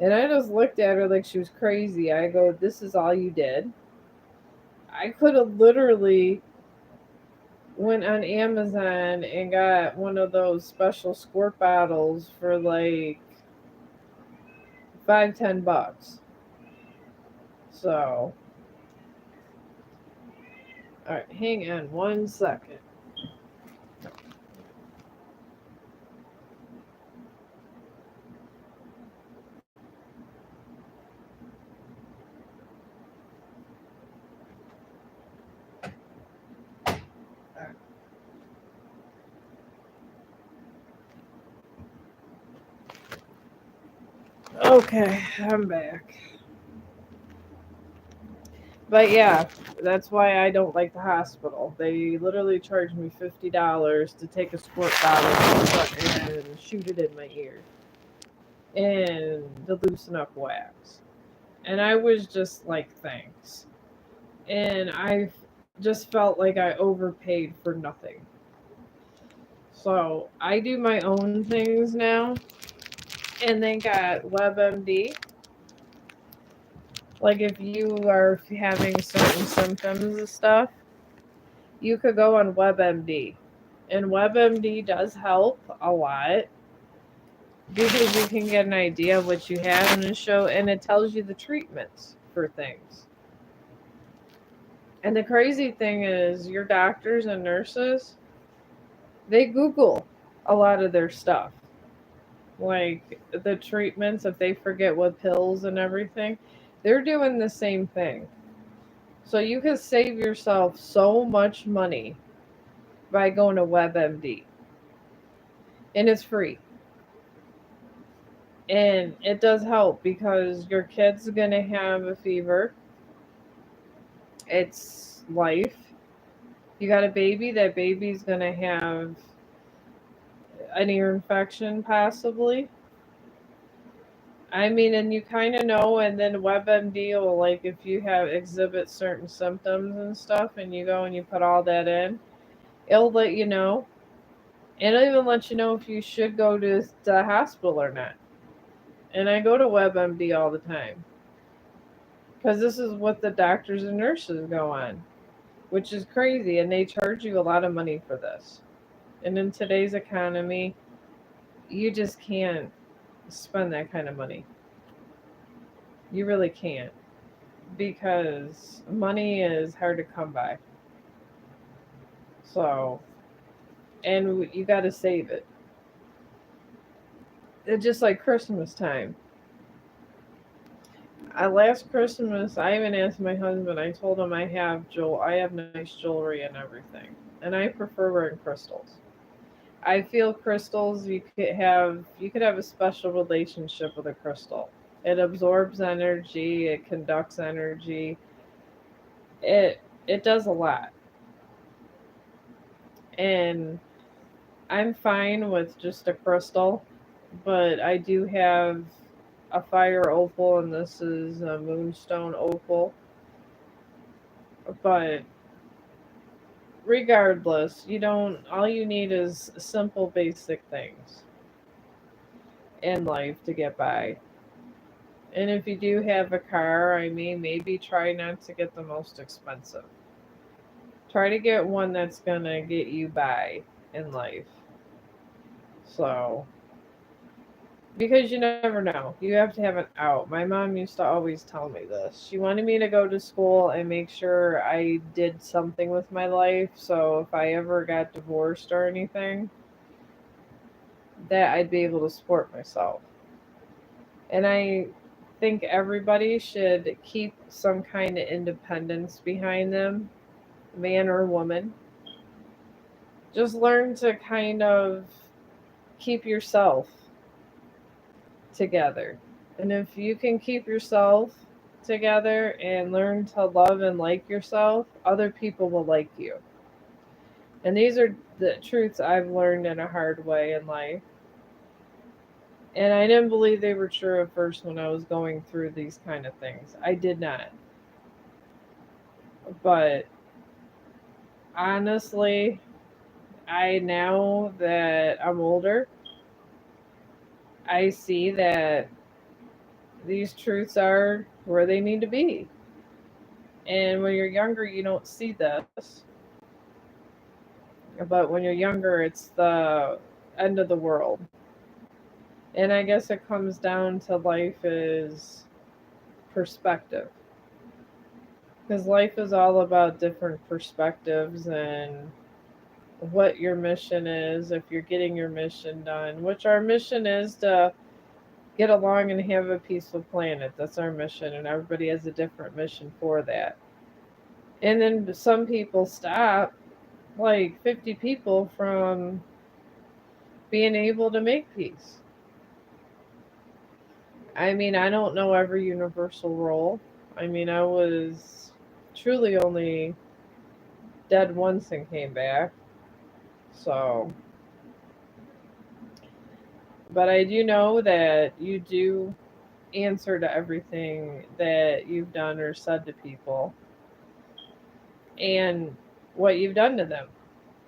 And I just looked at her like she was crazy. I go, "This is all you did?" I could have literally went on Amazon and got one of those special squirt bottles for like 5-10 bucks. So, all right, hang on 1 second. Okay, I'm back. But yeah, that's why I don't like the hospital. They literally charge me $50 to take a squirt bottle and shoot it in my ear and to loosen up wax. And I was just like, thanks. And I just felt like I overpaid for nothing. So I do my own things now, and they got WebMD. Like if you are having certain symptoms and stuff, you could go on WebMD. And WebMD does help a lot because you can get an idea of what you have and it tells you the treatments for things. And the crazy thing is your doctors and nurses, they Google a lot of their stuff. Like the treatments, if they forget what pills and everything, they're doing the same thing. So you can save yourself so much money by going to WebMD. And it's free. And it does help because your kid's going to have a fever. It's life. You got a baby, that baby's going to have an ear infection possibly. I mean, and you kind of know, and then WebMD will, like, if you have exhibit certain symptoms and stuff, and you go and you put all that in, it'll let you know. And it'll even let you know if you should go to the hospital or not. And I go to WebMD all the time because this is what the doctors and nurses go on, which is crazy. And they charge you a lot of money for this. And in today's economy, you just can't spend that kind of money. You really can't because money is hard to come by. So, and you got to save it. It's just like Christmas time. Last Christmas, I even asked my husband. I told him I have nice jewelry and everything, and I prefer wearing crystals. I feel crystals you could have a special relationship with a crystal. It absorbs energy, it conducts energy. It does a lot. And I'm fine with just a crystal, but I do have a fire opal, and this is a moonstone opal. But regardless, you don't, all you need is simple, basic things in life to get by. And if you do have a car, I mean, maybe try not to get the most expensive. Try to get one that's gonna get you by in life. So, because you never know. You have to have an out. My mom used to always tell me this. She wanted me to go to school and make sure I did something with my life. So if I ever got divorced or anything, that I'd be able to support myself. And I think everybody should keep some kind of independence behind them, man or woman. Just learn to kind of keep yourself together. And if you can keep yourself together and learn to love and like yourself, other people will like you. And these are the truths I've learned in a hard way in life. And I didn't believe they were true at first when I was going through these kind of things. I did not. But honestly, I now that I'm older, I see that these truths are where they need to be. And when you're younger, you don't see this. But when you're younger, it's the end of the world. And I guess it comes down to life is perspective. Because life is all about different perspectives and what your mission is, if you're getting your mission done, which our mission is to get along and have a peaceful planet. That's our mission, and everybody has a different mission for that. And then some people stop, like 50 people, from being able to make peace. I mean, I don't know every universal role. I mean, I was. truly only dead once and came back. So, but I do know that you do answer to everything that you've done or said to people and what you've done to them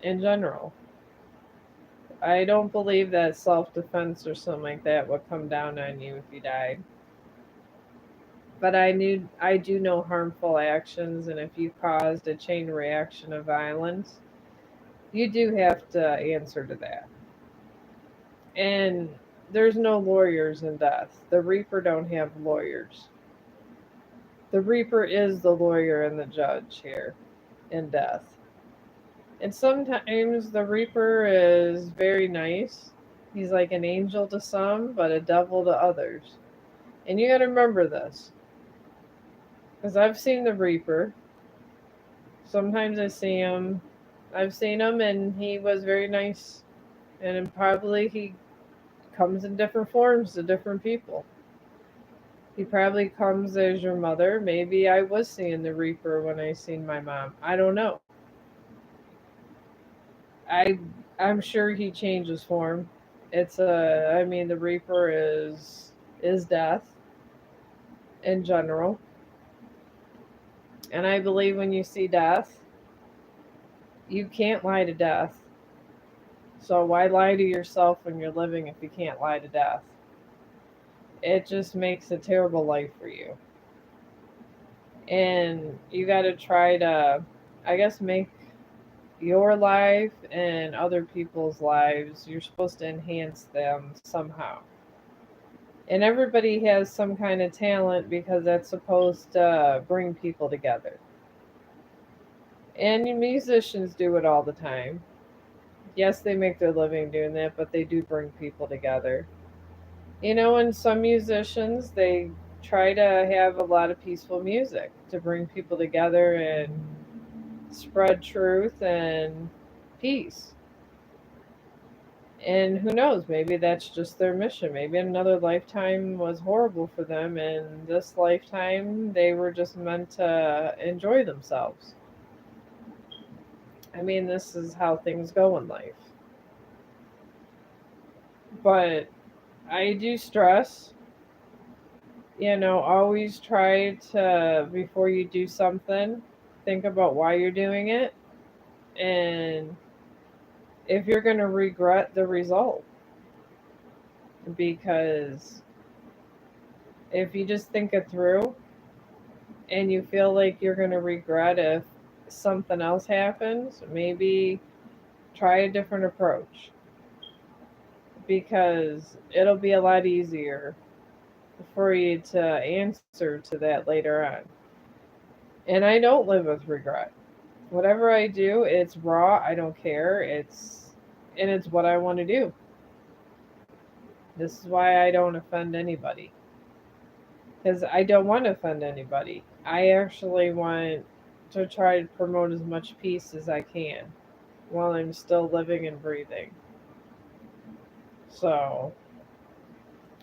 in general. I don't believe that self defense or something like that would come down on you if you died. But I do know harmful actions, and if you caused a chain reaction of violence, you do have to answer to that. And there's no lawyers in death. The Reaper don't have lawyers. The Reaper is the lawyer and the judge here in death. And sometimes the Reaper is very nice. He's like an angel to some, but a devil to others. And you got to remember this. Because I've seen the Reaper. Sometimes I see him. I've seen him, and he was very nice. And probably he comes in different forms to different people. He probably comes as your mother. Maybe I was seeing the Reaper when I seen my mom. I don't know. I I'm sure he changes form. I mean the Reaper is death in general. And I believe when you see death, you can't lie to death. So why lie to yourself when you're living if you can't lie to death? It just makes a terrible life for you. And you got to try to, I guess, make your life and other people's lives, you're supposed to enhance them somehow. And everybody has some kind of talent because that's supposed to bring people together. And musicians do it all the time. Yes, they make their living doing that, but they do bring people together. And some musicians, they try to have a lot of peaceful music to bring people together and spread truth and peace. And who knows, maybe that's just their mission. Maybe another lifetime was horrible for them, and this lifetime they were just meant to enjoy themselves. I mean, this is how things go in life. But I do stress, always try to, before you do something, think about why you're doing it and if you're going to regret the result. Because if you just think it through and you feel like you're going to regret if something else happens, maybe try a different approach because it'll be a lot easier for you to answer to that later on. And I don't live with regret. Whatever I do, it's raw. I don't care. It's what I want to do. This is why I don't offend anybody. Because I don't want to offend anybody. I actually want to try to promote as much peace as I can while I'm still living and breathing. So,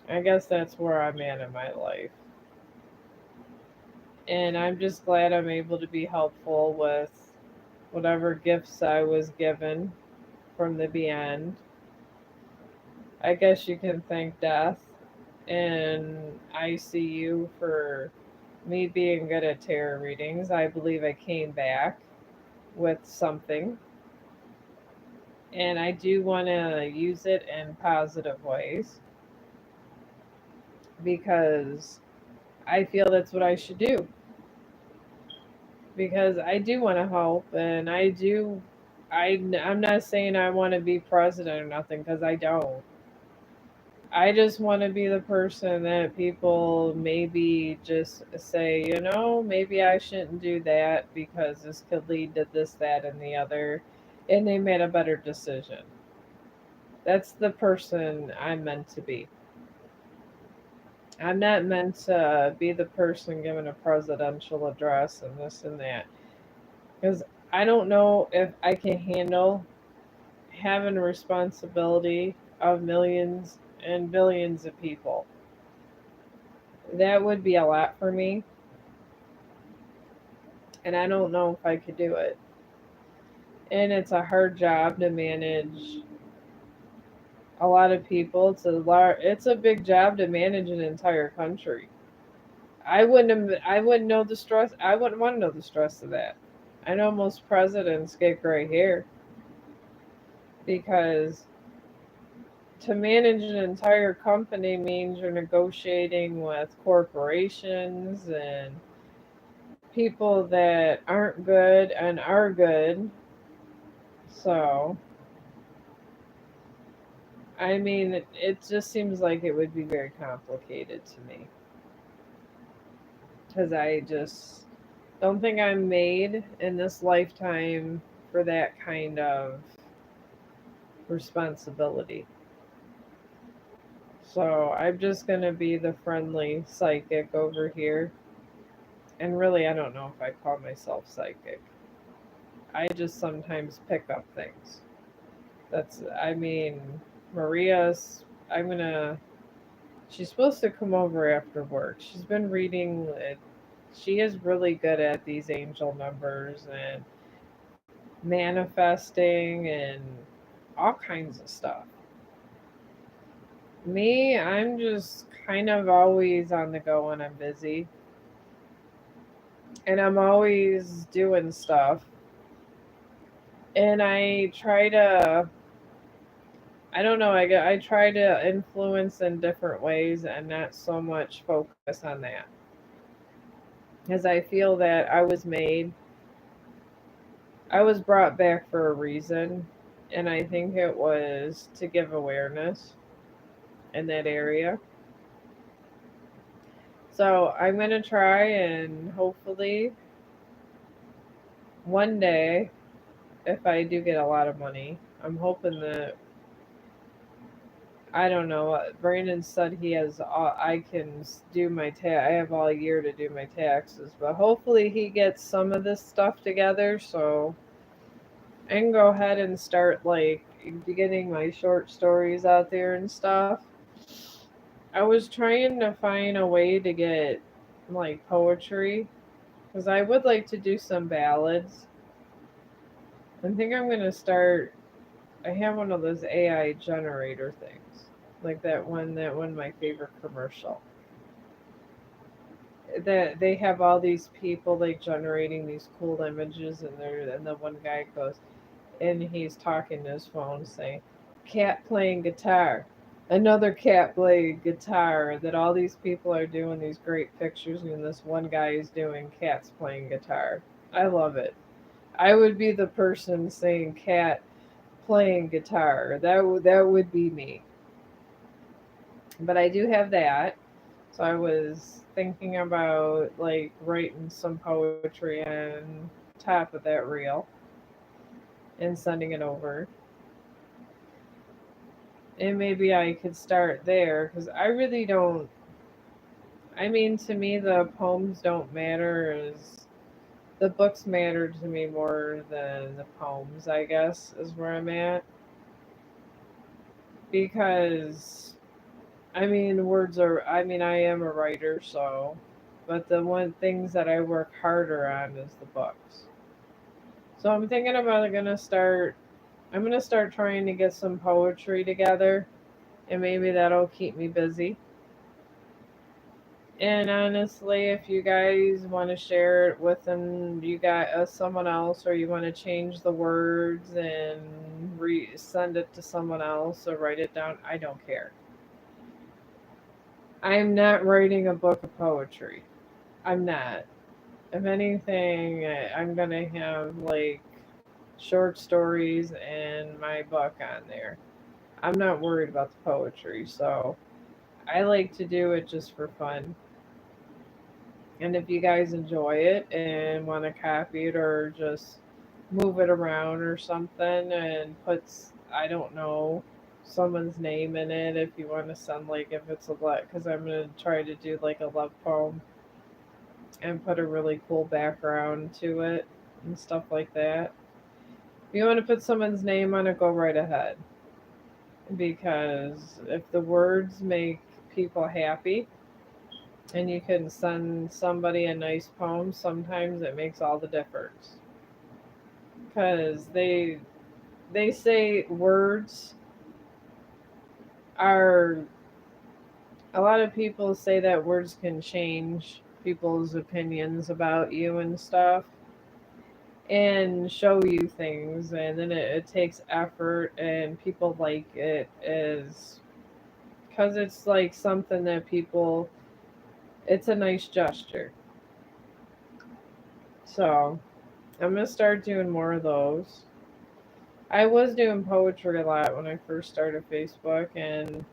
I guess that's where I'm at in my life. And I'm just glad I'm able to be helpful with whatever gifts I was given from the beyond. I guess you can thank death and ICU for me being good at tarot readings. I believe I came back with something, and I do want to use it in positive ways because I feel that's what I should do. Because I do want to help, and I'm not saying I want to be president or nothing because I don't. I just want to be the person that people maybe just say, maybe I shouldn't do that because this could lead to this, that, and the other. And they made a better decision. That's the person I'm meant to be. I'm not meant to be the person giving a presidential address and this and that. Because I don't know if I can handle having a responsibility of millions and billions of people. That would be a lot for me. and I don't know if I could do it. And it's a hard job to manage a lot of people. It's a big job to manage an entire country. I wouldn't know the stress. I wouldn't want to know the stress of that. I know most presidents get gray hair because to manage an entire company means you're negotiating with corporations and people that aren't good and are good. So, I mean, it just seems like it would be very complicated to me because I just don't think I'm made in this lifetime for that kind of responsibility. So I'm just going to be the friendly psychic over here. And really, I don't know if I call myself psychic. I just sometimes pick up things. I mean, Maria's, I'm going to, she's supposed to come over after work. She's been reading it. She is really good at these angel numbers and manifesting and all kinds of stuff. Me, I'm just kind of always on the go when I'm busy. And I'm always doing stuff. And I don't know, I try to influence in different ways and not so much focus on that. Because I feel that I was brought back for a reason. And I think it was to give awareness in that area. So I'm going to try and hopefully one day, if I do get a lot of money, I'm hoping that I don't know. Brandon said he has. I can do my I have all year to do my taxes, but hopefully he gets some of this stuff together so I can go ahead and start like getting my short stories out there and stuff. I was trying to find a way to get like poetry because I would like to do some ballads. I think I'm gonna start. I have one of those AI generator things, like that one my favorite commercial. That they have all these people like generating these cool images, and the one guy goes and he's talking to his phone saying, "Cat playing guitar." Another cat playing guitar. That all these people are doing these great pictures, and this one guy is doing cats playing guitar. I love it. I would be the person saying cat playing guitar. That would be me. But I do have that. So I was thinking about like writing some poetry on top of that reel and sending it over. And maybe I could start there because I really don't. I mean, to me, the poems don't matter as the books matter to me more than the poems, I guess, is where I'm at. Because I mean, I am a writer, so, but the one things that I work harder on is the books. So I'm thinking about I'm gonna start trying to get some poetry together, and maybe that'll keep me busy. And honestly, if you guys want to share it with someone else, or you want to change the words and send it to someone else or write it down, I don't care. I'm not writing a book of poetry. I'm not. If anything, I'm gonna have like short stories and my book on there. I'm not worried about the poetry, so I like to do it just for fun. And if you guys enjoy it and want to copy it or just move it around or something and I don't know, someone's name in it if you want to send like if it's a lot, because I'm going to try to do like a love poem and put a really cool background to it and stuff like that. If you want to put someone's name on it, go right ahead. Because if the words make people happy, and you can send somebody a nice poem, sometimes it makes all the difference. Because they say words are, a lot of people say that words can change people's opinions about you and stuff and show you things, and then it takes effort and people like it is because it's like something that people, it's a nice gesture. So I'm gonna start doing more of those. I was doing poetry a lot when I first started Facebook, and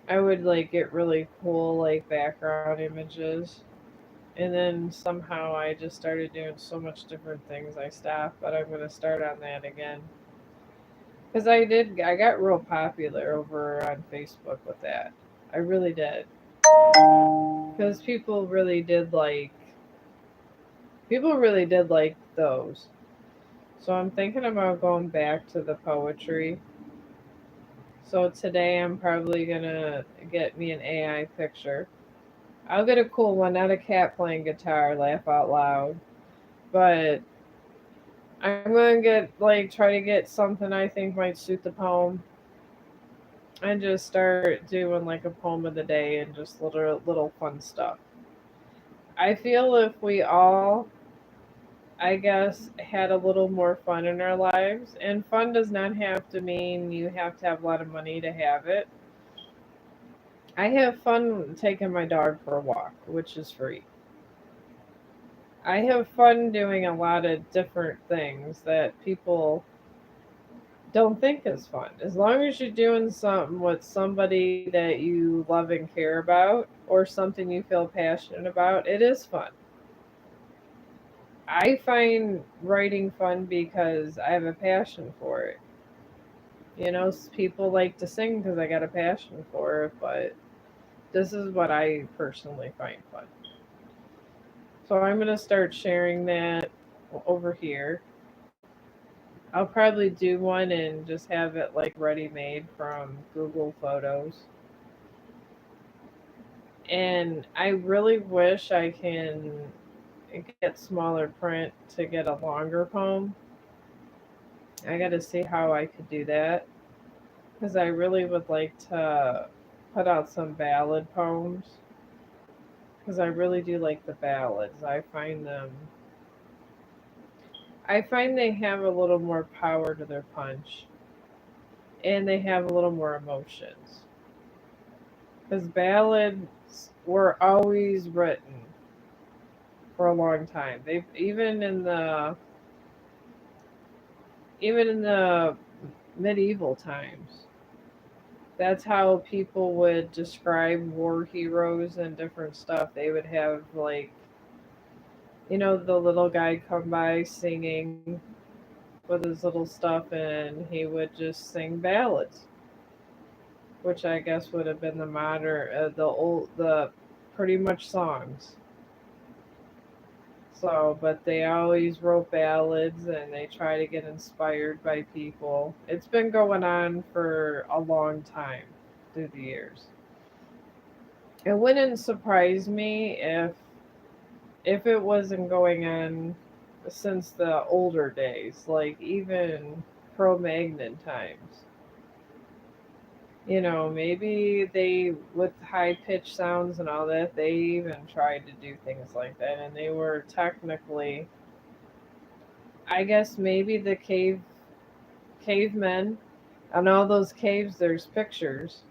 I would like get really cool like background images. And then somehow I just started doing so much different things I stopped, but I'm gonna start on that again. Cause I got real popular over on Facebook with that. I really did. Cause people really did like those. So I'm thinking about going back to the poetry. So today I'm probably gonna get me an AI picture. I'll get a cool one, not a cat playing guitar, laugh out loud. But I'm gonna get like try to get something I think might suit the poem and just start doing like a poem of the day and just little fun stuff. I feel if we all, I guess, had a little more fun in our lives, and fun does not have to mean you have to have a lot of money to have it. I have fun taking my dog for a walk, which is free. I have fun doing a lot of different things that people don't think is fun. As long as you're doing something with somebody that you love and care about or something you feel passionate about, it is fun. I find writing fun because I have a passion for it. People like to sing because I got a passion for it, but this is what I personally find fun. So I'm going to start sharing that over here. I'll probably do one and just have it like ready made from Google Photos. And I really wish I can get smaller print to get a longer poem. I got to see how I could do that because I really would like to put out some ballad poems because I really do like the ballads. I find they have a little more power to their punch and they have a little more emotions because ballads were always written for a long time. They've even in the medieval times. That's how people would describe war heroes and different stuff. They would have like, the little guy come by singing with his little stuff, and he would just sing ballads, which I guess would have been the modern, the pretty much songs. So, but they always wrote ballads and they try to get inspired by people. It's been going on for a long time through the years. It wouldn't surprise me if it wasn't going on since the older days, like even Cro-Magnon times. Maybe they, with high pitched sounds and all that, they even tried to do things like that, and they were technically, I guess, maybe the cavemen. On all those caves, there's pictures.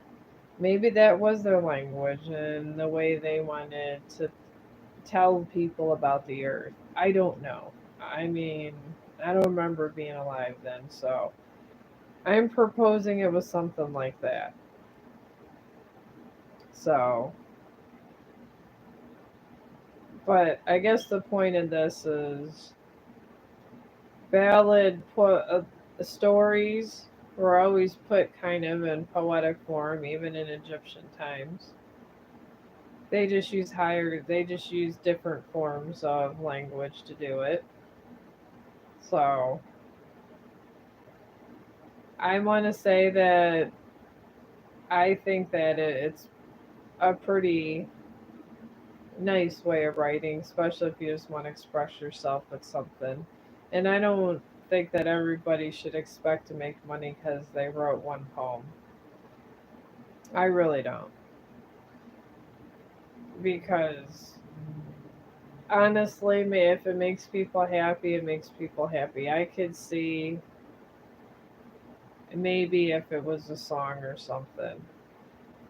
Maybe that was their language and the way they wanted to tell people about the earth. I don't know. I mean, I don't remember being alive then, so I'm proposing it was something like that. So, but I guess the point of this is stories were always put kind of in poetic form, even in Egyptian times. They just use different forms of language to do it. So I want to say that I think that it's a pretty nice way of writing, especially if you just want to express yourself with something. And I don't think that everybody should expect to make money because they wrote one poem. I really don't. Because honestly, if it makes people happy, it makes people happy. I could see maybe if it was a song or something.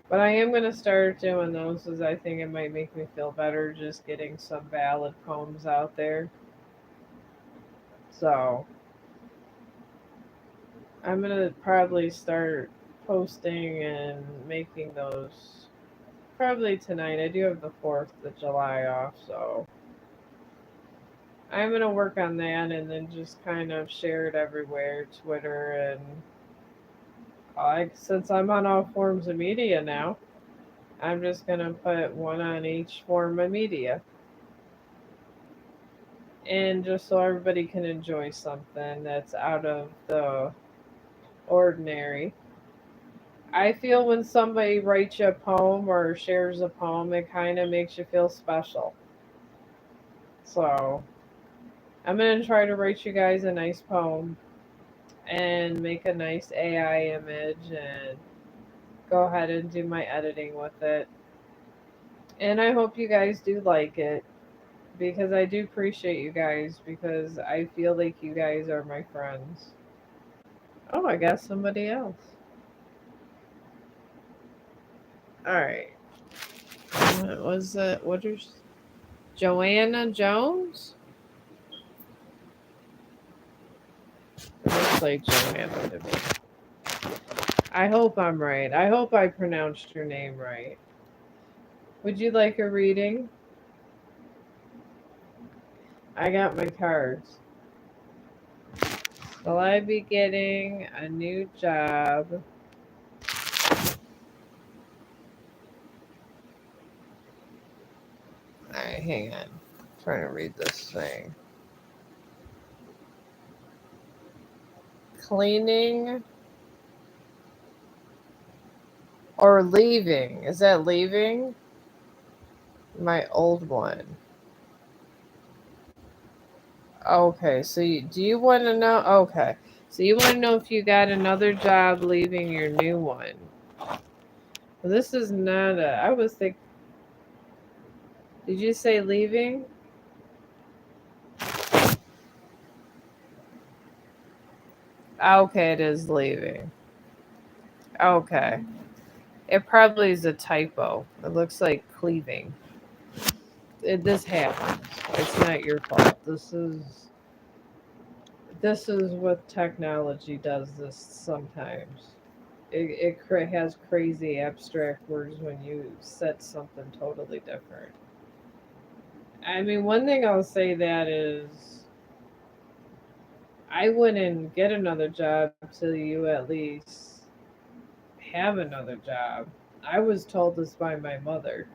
But I am going to start doing those as I think it might make me feel better just getting some ballad poems out there. So I'm going to probably start posting and making those probably tonight. I do have the 4th of July off, so I'm going to work on that and then just kind of share it everywhere, Twitter and since I'm on all forms of media now, I'm just going to put one on each form of media. And just so everybody can enjoy something that's out of the ordinary. I feel when somebody writes you a poem or shares a poem, it kind of makes you feel special. So I'm going to try to write you guys a nice poem and make a nice AI image and go ahead and do my editing with it. And I hope you guys do like it because I do appreciate you guys because I feel like you guys are my friends. Oh, I got somebody else. All right. What was it? What is Joanna Jones? It looks like Joanna to me. I hope I'm right. I hope I pronounced your name right. Would you like a reading? I got my cards. Will I be getting a new job? Alright, hang on. I'm trying to read this thing. Cleaning or leaving? Is that leaving? My old one. Okay, so do you want to know? Okay, so you want to know if you got another job leaving your new one. Well, this is not a. I was think. Did you say leaving? Okay, it is leaving. Okay, it probably is a typo. It looks like cleaving. This happens. It's not your fault. This is what technology does. This sometimes. It has crazy abstract words when you set something totally different. I mean, one thing I'll say that is I wouldn't get another job till you at least have another job. I was told this by my mother.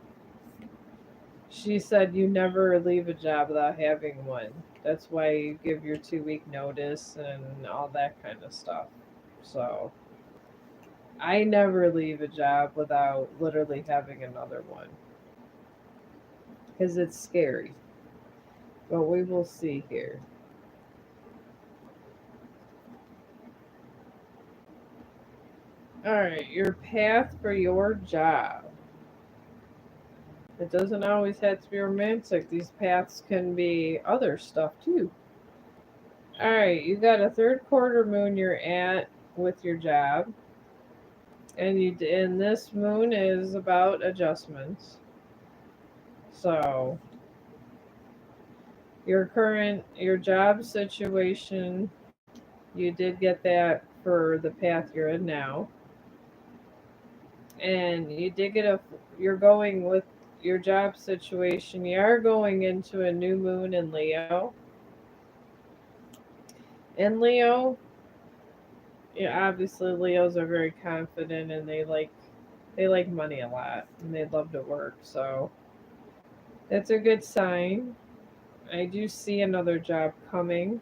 She said you never leave a job without having one. That's why you give your 2 week notice and all that kind of stuff. So I never leave a job without literally having another one because it's scary. But we will see here. All right, your path for your job. It doesn't always have to be romantic. These paths can be other stuff too. All right, you got a third quarter moon you're at with your job, and this moon is about adjustments. So your job situation, you did get that for the path you're in now, and you did get a. You're going with your job situation. You are going into a new moon in Leo. In Leo, yeah, obviously Leos are very confident and they like money a lot and they love to work. So that's a good sign. I do see another job coming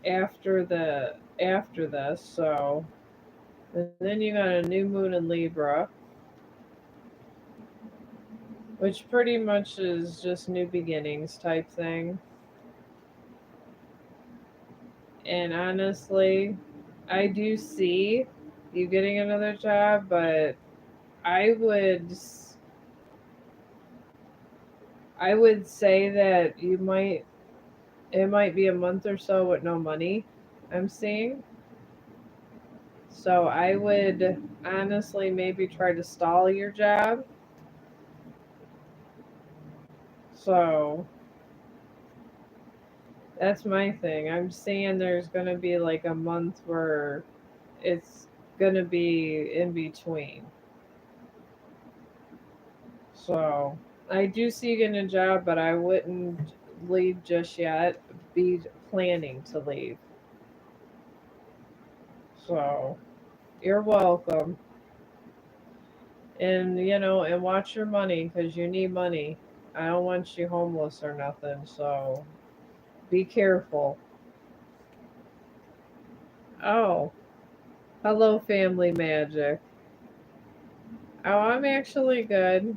after this. So and then you got a new moon in Libra. which pretty much is just new beginnings type thing. And honestly, I do see you getting another job, but I would I would say that you might it might be a month or so with no money. I'm seeing. So I would honestly maybe try to stall your job. So that's my thing. I'm seeing there's going to be like a month where it's going to be in between. So I do see you getting a job, but I wouldn't leave just yet. Be planning to leave. So you're welcome. And, and watch your money because you need money. I don't want you homeless or nothing. So be careful. Oh, hello, family magic. Oh, I'm actually good.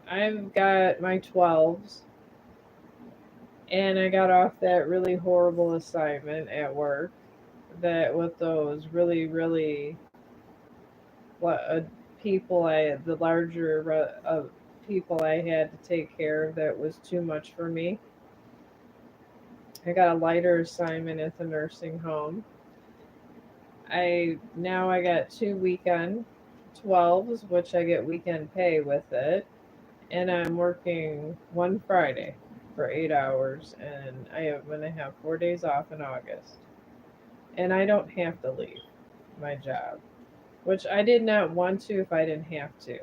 I've got my 12s, and I got off that really horrible assignment at work. That with those really, really people, the larger people I had to take care of, that was too much for me. I got a lighter assignment at the nursing home. I got 2 weekend 12s, which I get weekend pay with it, and I'm working one Friday for 8 hours, and I'm gonna have 4 days off in August, and I don't have to leave my job, which I did not want to if I didn't have to.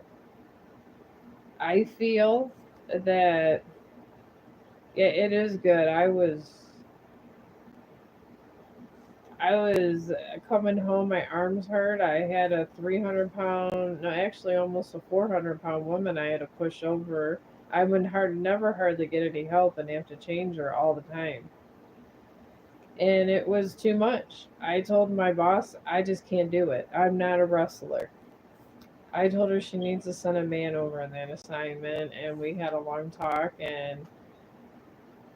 I feel that it is good. I was coming home, my arms hurt. I had a 300 pound, no, actually almost a 400 pound woman I had to push over. I would never hardly get any help and have to change her all the time. And it was too much. I told my boss, I just can't do it. I'm not a wrestler. I told her she needs to send a man over on that assignment, and we had a long talk. And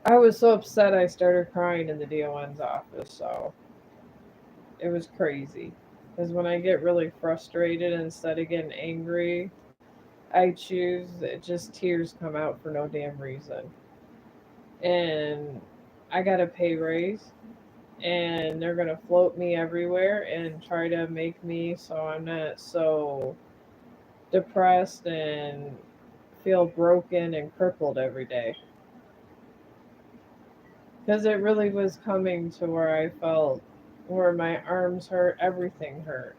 I was so upset I started crying in the DON's office. So it was crazy. Because when I get really frustrated, instead of getting angry, I choose just tears come out for no damn reason. And I got a pay raise, and they're going to float me everywhere and try to make me so I'm not so depressed and feel broken and crippled every day. Because it really was coming to where I felt where my arms hurt, everything hurt.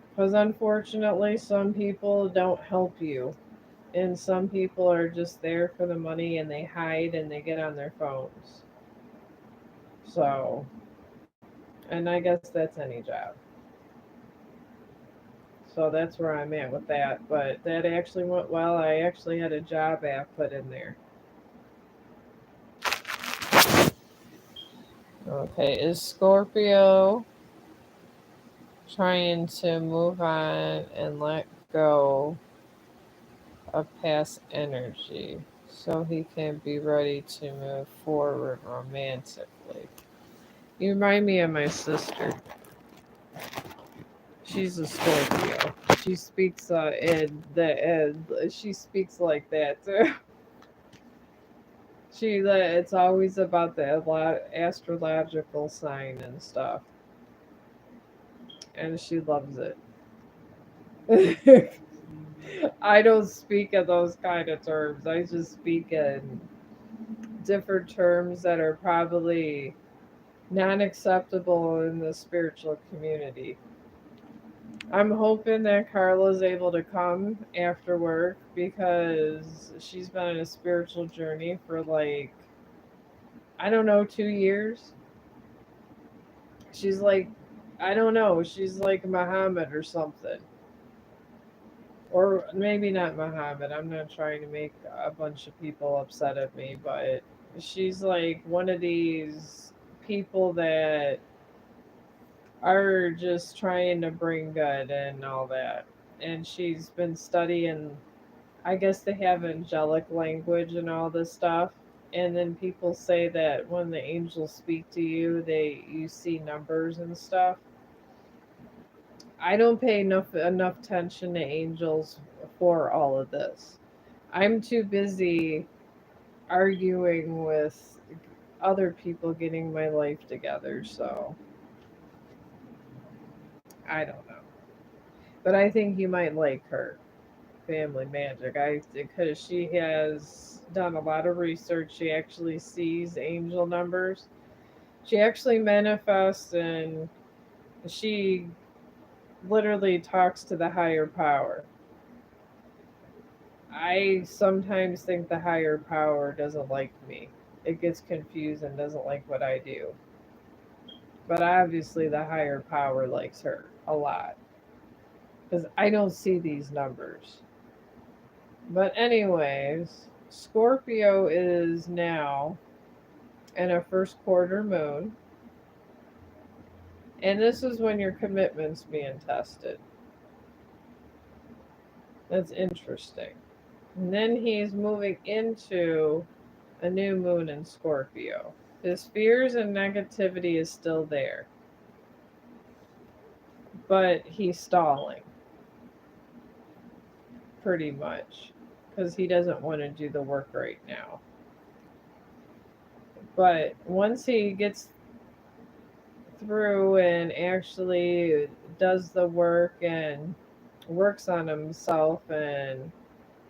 Because unfortunately, some people don't help you, and some people are just there for the money and they hide and they get on their phones. So, and I guess that's any job. So that's where I'm at with that. But that actually went well. I actually had a job app put in there. Okay, is Scorpio trying to move on and let go of past energy so he can be ready to move forward romantically? You remind me of my sister. She's a Scorpio. She speaks she speaks like that too. It's always about the astrological sign and stuff, and she loves it. I don't speak in those kind of terms. I just speak in different terms that are probably non acceptable in the spiritual community. I'm hoping that Carla's able to come after work because she's been on a spiritual journey for like, I don't know, 2 years. She's like, I don't know, she's like Muhammad or something. Or maybe not Muhammad. I'm not trying to make a bunch of people upset at me, but she's like one of these people that are just trying to bring good and all that. And she's been studying. I guess they have angelic language and all this stuff. And then people say that when the angels speak to you, you see numbers and stuff. I don't pay enough attention to angels for all of this. I'm too busy arguing with other people getting my life together, so I don't know. But I think you might like her, Family Magic. I Because she has done a lot of research. She actually sees angel numbers. She actually manifests, and she literally talks to the higher power. I sometimes think the higher power doesn't like me. It gets confused and doesn't like what I do. But obviously, the higher power likes her a lot because I don't see these numbers. But, anyways, Scorpio is now in a first quarter moon, and this is when your commitment's being tested. That's interesting. And then he's moving into a new moon in Scorpio. His fears and negativity is still there, but he's stalling pretty much because he doesn't want to do the work right now. But once he gets through and actually does the work and works on himself and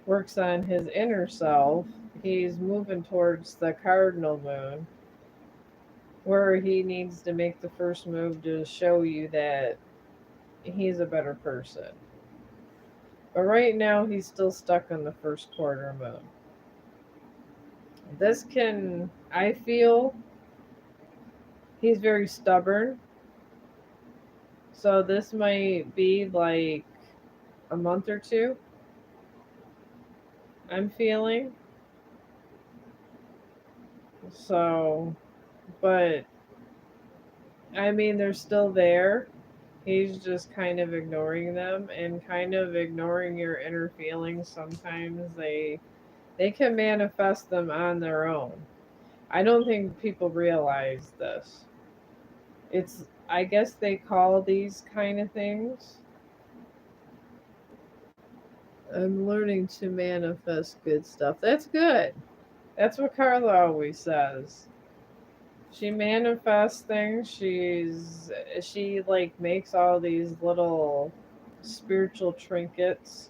works on his inner self, he's moving towards the cardinal moon where he needs to make the first move to show you that he's a better person. But right now, he's still stuck on the first quarter moon. I feel he's very stubborn. So this might be like a month or two, I'm feeling. So, but I mean, they're still there. He's just kind of ignoring them and kind of ignoring your inner feelings. Sometimes they can manifest them on their own. I don't think people realize this. It's I guess they call these kind of things. I'm learning to manifest good stuff. That's good. That's what Carla always says. She manifests things. She like makes all these little spiritual trinkets.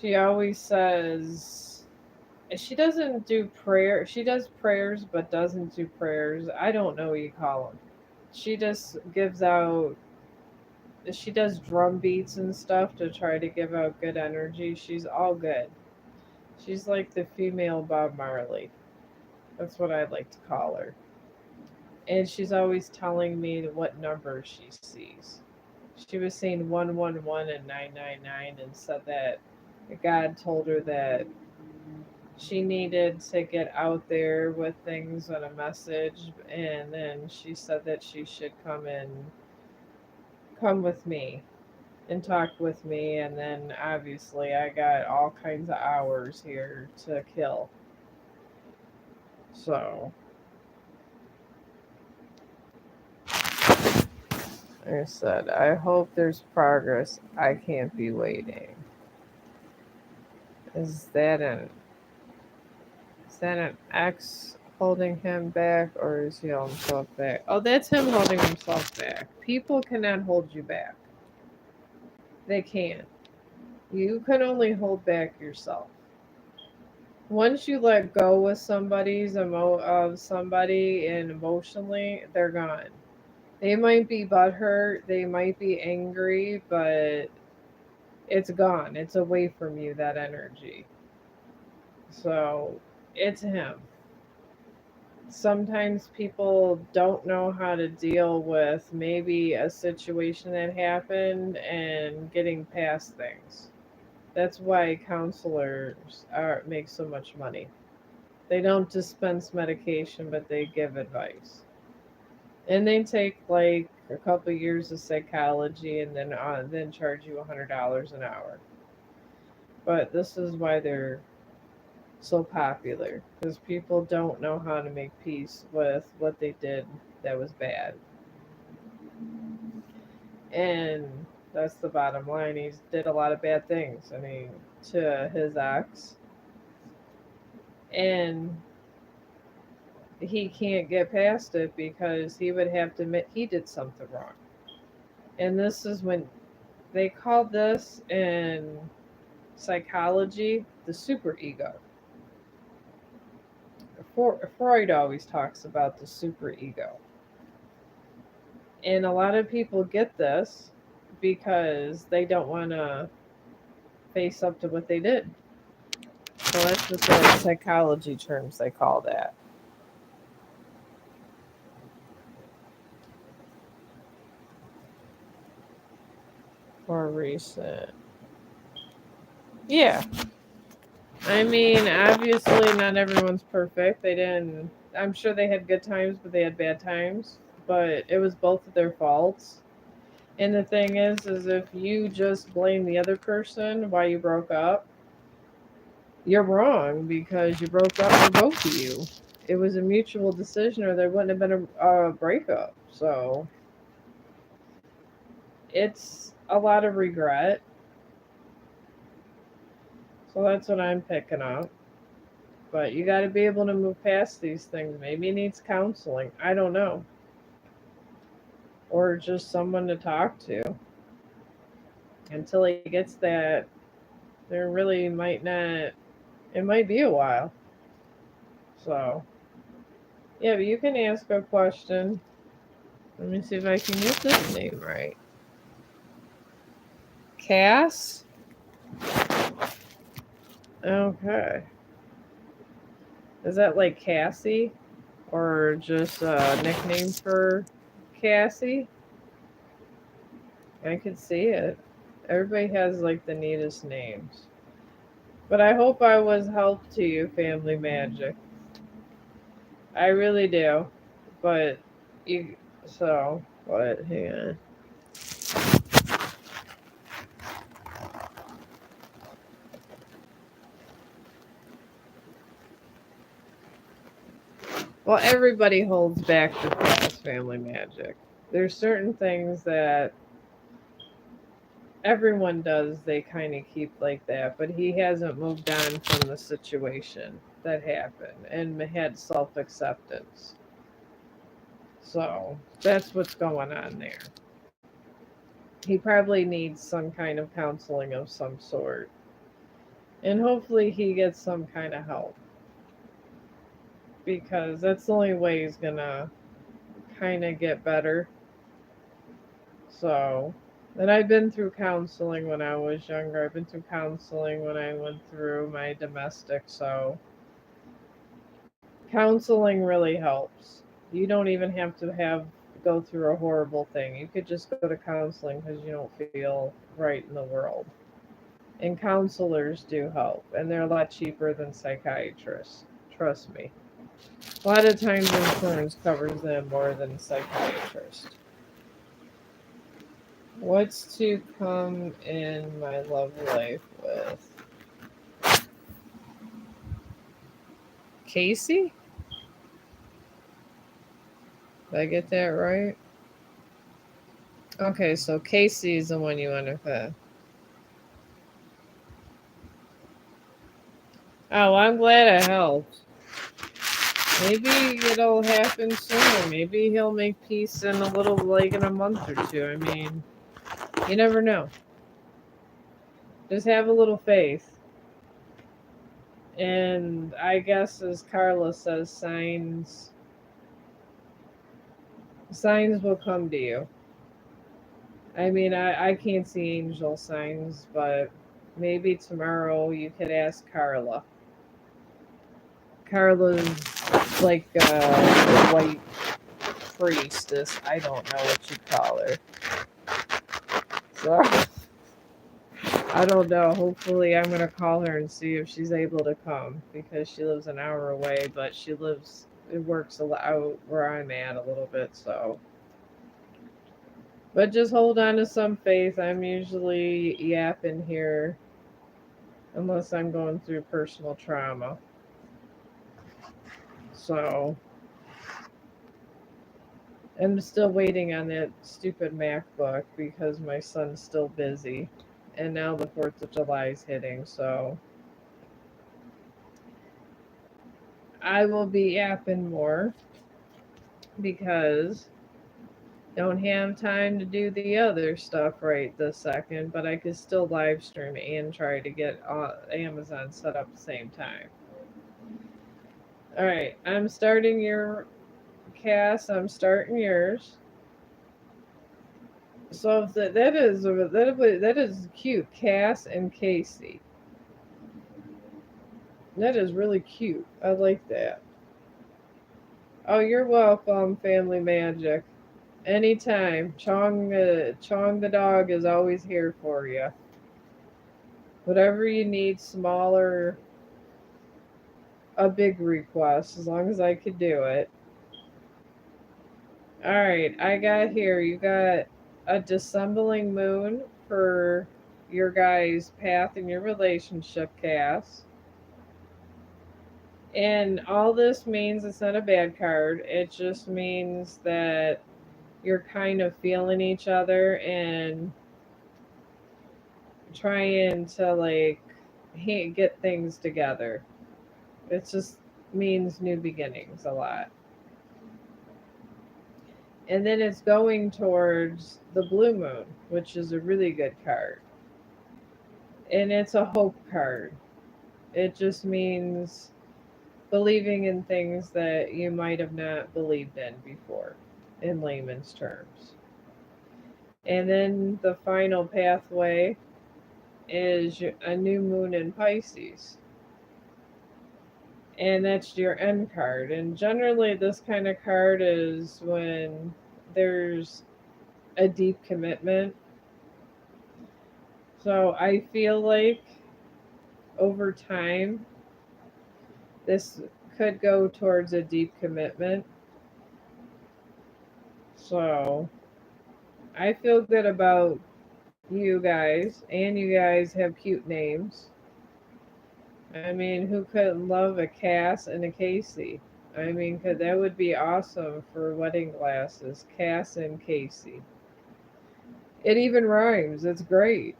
She always says she doesn't do prayer. She does prayers but doesn't do prayers. I don't know what you call them. She just gives out she does drum beats and stuff to try to give out good energy. She's all good. She's like the female Bob Marley. That's what I like to call her. And she's always telling me what numbers she sees. She was saying 111 and 999 and said that God told her that she needed to get out there with things on a message, and then she said that she should come with me and talk with me, and then obviously I got all kinds of hours here to kill. So, like I said, I hope there's progress. I can't be waiting. Is that an is that an ex holding him back, or is he holding himself back? Oh, that's him holding himself back. People cannot hold you back. They can't. You can only hold back yourself. Once you let go with of somebody and emotionally, they're gone. They might be butthurt, they might be angry, but it's gone. It's away from you, that energy. So it's him. Sometimes people don't know how to deal with maybe a situation that happened and getting past things. That's why counselors make so much money. They don't dispense medication, but they give advice. And they take like a couple years of psychology and then charge you $100 an hour. But this is why they're so popular, because people don't know how to make peace with what they did that was bad. And that's the bottom line. He did a lot of bad things. I mean, to his ex, and he can't get past it because he would have to admit he did something wrong. And this is when they called this in psychology the superego. Freud always talks about the superego. And a lot of people get this because they don't want to face up to what they did. So that's just the psychology terms they call that. More recent. Yeah. I mean, obviously, not everyone's perfect. They didn't. I'm sure they had good times, but they had bad times. But it was both of their faults. And the thing is if you just blame the other person why you broke up, you're wrong because you broke up for both of you. It was a mutual decision, or there wouldn't have been a breakup. So it's a lot of regret. So that's what I'm picking up. But you got to be able to move past these things. Maybe he needs counseling. I don't know. Or just someone to talk to until he gets that. There really might not, it might be a while. So, yeah, but you can ask a question. Let me see if I can get this name right. Cass? Okay. Is that like Cassie? Or just a nickname for Cassie? I could see it. Everybody has like the neatest names. But I hope I was help to you, Family Magic. I really do. But you but hang on. Well, everybody holds back the past, Family Magic. There's certain things that everyone does, they kind of keep like that, but he hasn't moved on from the situation that happened and had self acceptance. So that's what's going on there. He probably needs some kind of counseling of some sort. And hopefully he gets some kind of help because that's the only way he's gonna kind of get better. So, and I've been through counseling when I was younger. I've been through counseling when I went through my domestic. So, counseling really helps. You don't even have to have go through a horrible thing. You could just go to counseling because you don't feel right in the world. And counselors do help, and they're a lot cheaper than psychiatrists. Trust me. A lot of times insurance covers them more than psychiatrists. What's to come in my love life with Casey? Did I get that right? Okay, so Casey is the one you want to pick. Oh, I'm glad I helped. Maybe it'll happen sooner. Maybe he'll make peace in a little, like in a month or two. I mean, you never know. Just have a little faith. And I guess, as Carla says, signs will come to you. I mean, I can't see angel signs, but maybe tomorrow you could ask Carla. Carla's like a white priestess. I don't know what you call her. So I don't know. Hopefully, I'm gonna call her and see if she's able to come because she lives an hour away, but it works a lot out where I'm at a little bit. So, but just hold on to some faith. I'm usually yapping here unless I'm going through personal trauma. So I'm still waiting on that stupid MacBook because my son's still busy. And now the 4th of July is hitting, so I will be yapping more because don't have time to do the other stuff right this second, but I could still live stream and try to get Amazon set up at the same time. All right, I'm starting your cast. I'm starting yours. So if that is cute, Cass and Casey. That is really cute. I like that. Oh, you're welcome, Family Magic. Anytime. Chong the dog is always here for you. Whatever you need, small or a big request, as long as I could do it. All right, I got here. You got a dissembling moon for your guys' path in your relationship, Cass. And all this means it's not a bad card. It just means that you're kind of feeling each other and trying to like get things together. It just means new beginnings a lot. And then it's going towards the blue moon, which is a really good card. And it's a hope card. It just means believing in things that you might have not believed in before, in layman's terms. And then the final pathway is a new moon in Pisces. And that's your end card. And generally, this kind of card is when there's a deep commitment. So I feel like over time, this could go towards a deep commitment. So I feel good about you guys, and you guys have cute names. I mean, who couldn't love a Cass and a Casey? I mean, that would be awesome for wedding glasses. Cass and Casey. It even rhymes. It's great.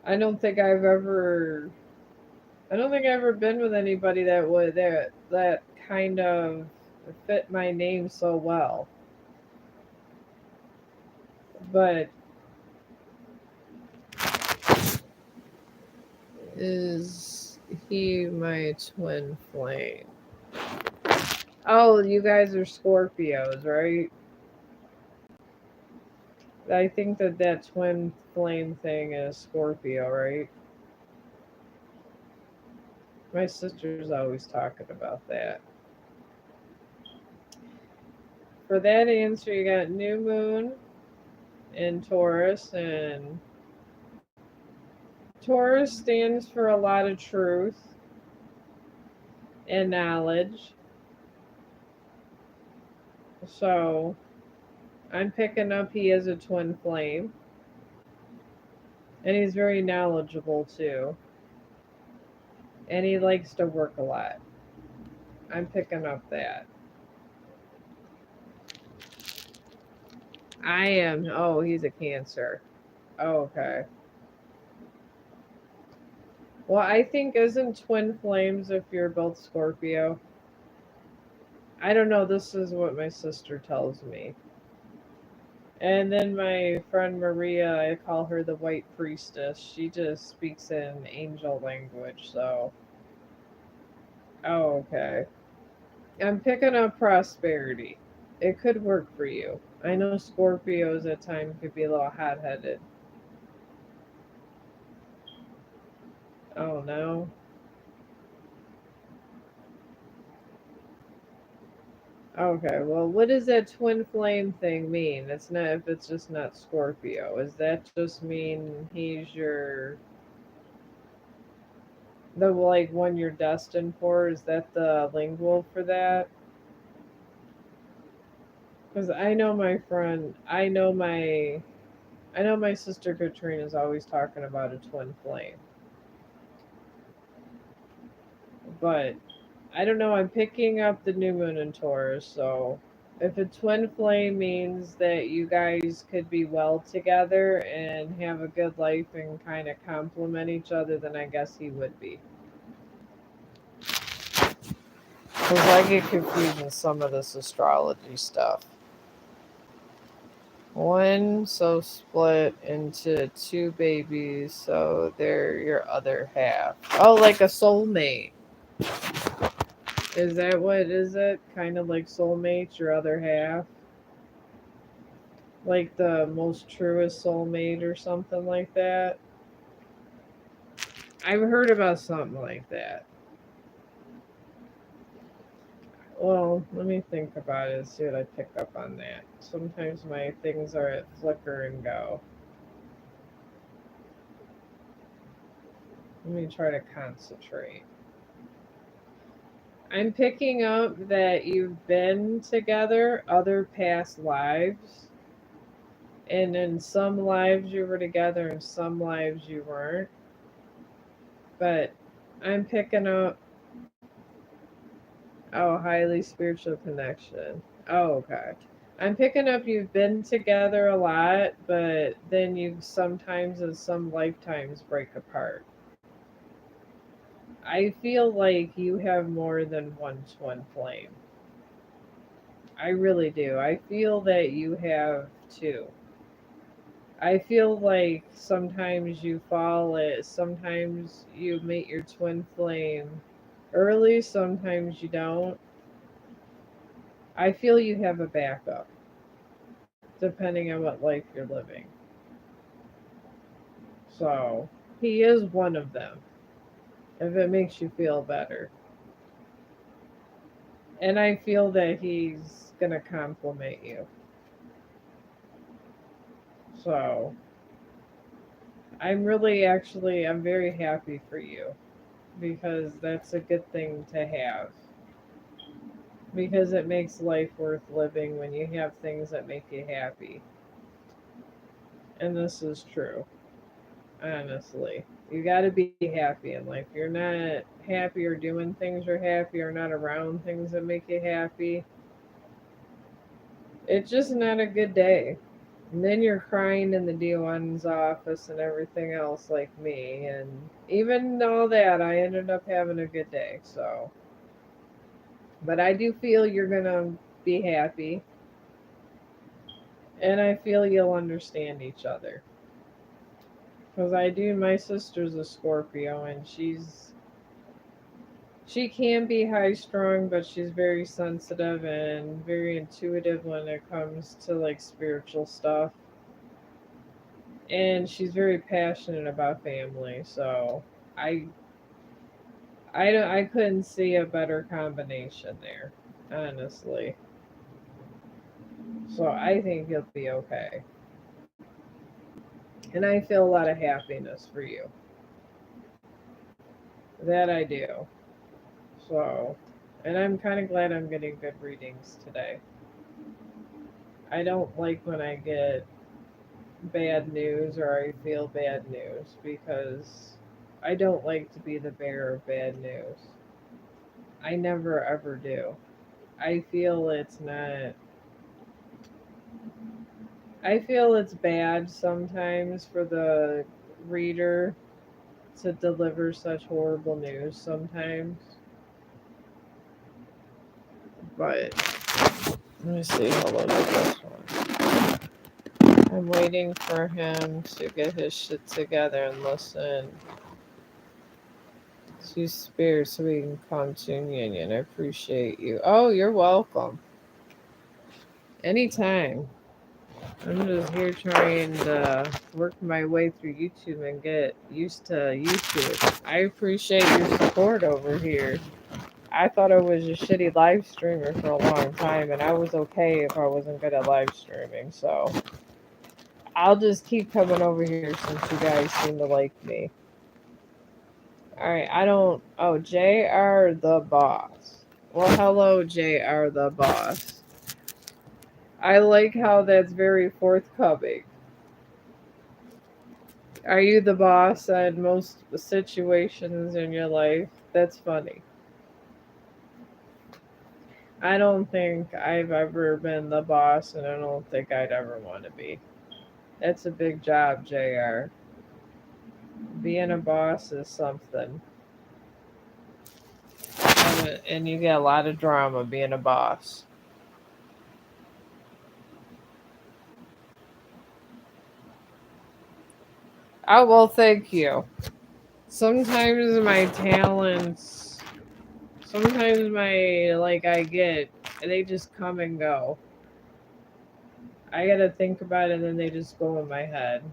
I don't think I've ever. I don't think I've ever been with anybody that kind of fit my name so well. But is he my twin flame? Oh, you guys are Scorpios, right? I think that twin flame thing is Scorpio, right? My sister's always talking about that. For that answer, you got new moon in Taurus, and Taurus stands for a lot of truth and knowledge. So I'm picking up he is a twin flame, and he's very knowledgeable too, and he likes to work a lot. I'm picking up that. I am. Oh, he's a Cancer. Oh, okay. Well, I think isn't twin flames if you're both Scorpio? I don't know. This is what my sister tells me. And then my friend Maria, I call her the White Priestess. She just speaks in angel language, so. Oh, okay. I'm picking up prosperity. It could work for you. I know Scorpios at times could be a little hot headed. Oh, no. Okay, well, what does that twin flame thing mean? It's not if it's just not Scorpio. Does that just mean he's your the like one you're destined for? Is that the lingual for that? Because I know my friend, I know my I know my sister Katrina is always talking about a twin flame, but I don't know. I'm picking up the new moon in Taurus, so if a twin flame means that you guys could be well together and have a good life and kind of complement each other, then I guess he would be. Because I get confused in some of this astrology stuff. One so split into two babies, so they're your other half. Oh, like a soulmate. Is that what is it? Kind of like soulmates, your other half? Like the most truest soulmate or something like that? I've heard about something like that. Well, let me think about it and see what I pick up on that. Sometimes my things are at flicker and go. Let me try to concentrate. I'm picking up that you've been together other past lives, and in some lives you were together, and some lives you weren't. But I'm picking up, oh, highly spiritual connection. Oh, okay. I'm picking up you've been together a lot, but then you sometimes in some lifetimes break apart. I feel like you have more than one twin flame. I really do. I feel that you have two. I feel like sometimes you fall it, sometimes you meet your twin flame early, sometimes you don't. I feel you have a backup, depending on what life you're living. So, he is one of them, if it makes you feel better. And I feel that he's going to compliment you. So, I'm very happy for you because that's a good thing to have. Because it makes life worth living when you have things that make you happy. And this is true, honestly. You got to be happy in life. You're not happy or doing things you're happy or not around things that make you happy. It's just not a good day. And then you're crying in the DON's office and everything else, like me. And even all that, I ended up having a good day. So, but I do feel you're going to be happy. And I feel you'll understand each other. Because I do, my sister's a Scorpio, and she can be high strung, but she's very sensitive and very intuitive when it comes to like spiritual stuff. And she's very passionate about family, so I I couldn't see a better combination there, honestly. So I think you'll be okay. And I feel a lot of happiness for you. That I do. So, and I'm kind of glad I'm getting good readings today. I don't like when I get bad news or I feel bad news because I don't like to be the bearer of bad news. I never ever do. I feel it's not. I feel it's bad sometimes for the reader to deliver such horrible news sometimes. But let me see. Hold on to this one. I'm waiting for him to get his shit together and listen to Spirit so we can come to union. I appreciate you. Oh, you're welcome. Anytime. I'm just here trying to work my way through YouTube and get used to YouTube. I appreciate your support over here. I thought I was a shitty live streamer for a long time, and I was okay if I wasn't good at live streaming. So I'll just keep coming over here since you guys seem to like me. Alright, I don't. Oh, JR the boss. Well, hello, JR the boss. I like how that's very forthcoming. Are you the boss in most situations in your life? That's funny. I don't think I've ever been the boss, and I don't think I'd ever want to be. That's a big job, JR. Being a boss is something. And you get a lot of drama being a boss. Oh, well, thank you. Sometimes my talents, sometimes I get, they just come and go. I gotta think about it and then they just go in my head.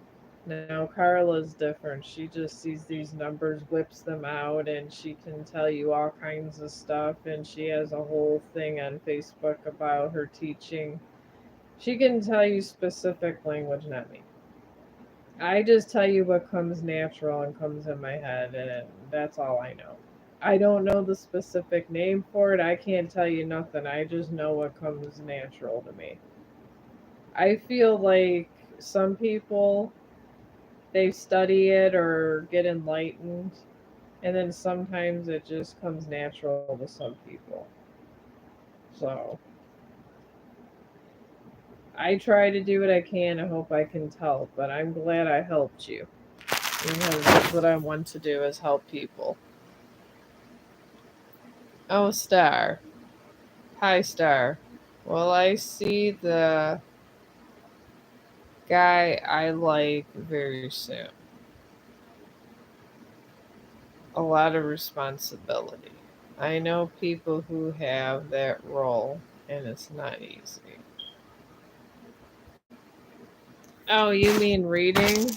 Now, Carla's different. She just sees these numbers, whips them out, and she can tell you all kinds of stuff. And she has a whole thing on Facebook about her teaching. She can tell you specific language, not me. I just tell you what comes natural and comes in my head, and that's all I know. I don't know the specific name for it. I can't tell you nothing. I just know what comes natural to me. I feel like some people, they study it or get enlightened, and then sometimes it just comes natural to some people. So I try to do what I can. I hope I can help, but I'm glad I helped you because that's what I want to do is help people. Oh, Star. Hi, Star. Well, I see the guy I like very soon. A lot of responsibility. I know people who have that role, and it's not easy. Oh, you mean reading?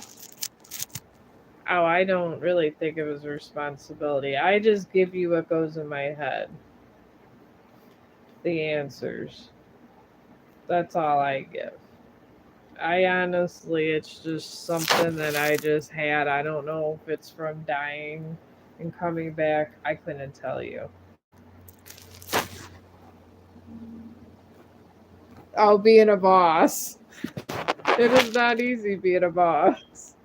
Oh, I don't really think of it as responsibility. I just give you what goes in my head, the answers. That's all I give. I honestly, it's just something that I just had. I don't know if it's from dying and coming back. I couldn't tell you. Oh, being a boss. It is not easy being a boss.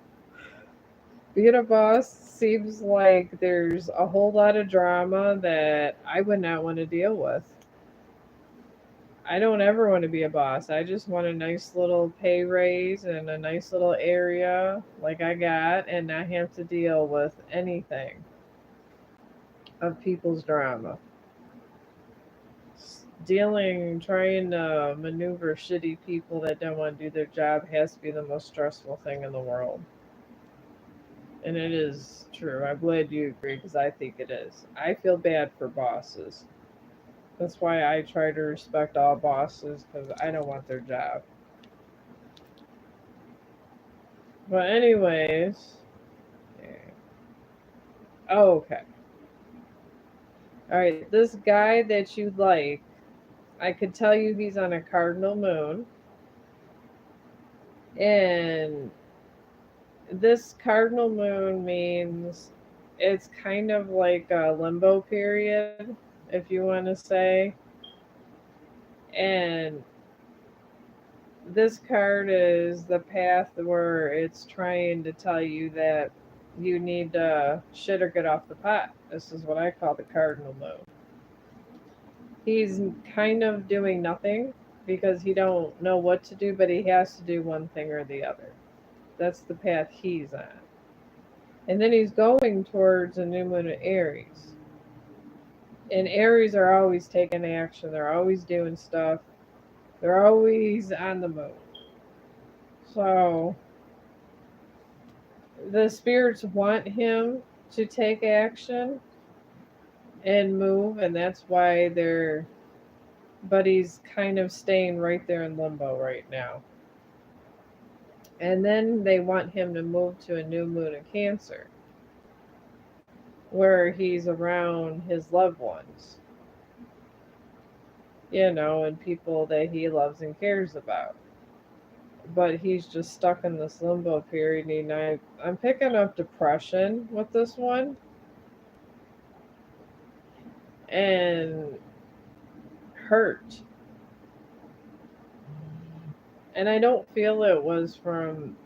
Being a boss seems like there's a whole lot of drama that I would not want to deal with. I don't ever want to be a boss. I just want a nice little pay raise and a nice little area like I got and not have to deal with anything of people's drama. Trying to maneuver shitty people that don't want to do their job has to be the most stressful thing in the world. And it is true. I'm glad you agree because I think it is. I feel bad for bosses. That's why I try to respect all bosses because I don't want their job. But, anyways, yeah. Oh, okay. All right. This guy that you like, I could tell you he's on a cardinal moon. And this cardinal moon means it's kind of like a limbo period, if you want to say. And this card is the path where it's trying to tell you that you need to shit or get off the pot. This is what I call the cardinal moon. He's kind of doing nothing because he don't know what to do, but he has to do one thing or the other. That's the path he's on. And then he's going towards a new moon in Aries. And Aries are always taking action. They're always doing stuff. They're always on the move. So the spirits want him to take action and move, and that's why they're. But he's kind of staying right there in limbo right now. And then they want him to move to a new moon in Cancer, where he's around his loved ones, and people that he loves and cares about. But he's just stuck in this limbo period. And I'm picking up depression with this one, and hurt. And I don't feel it was from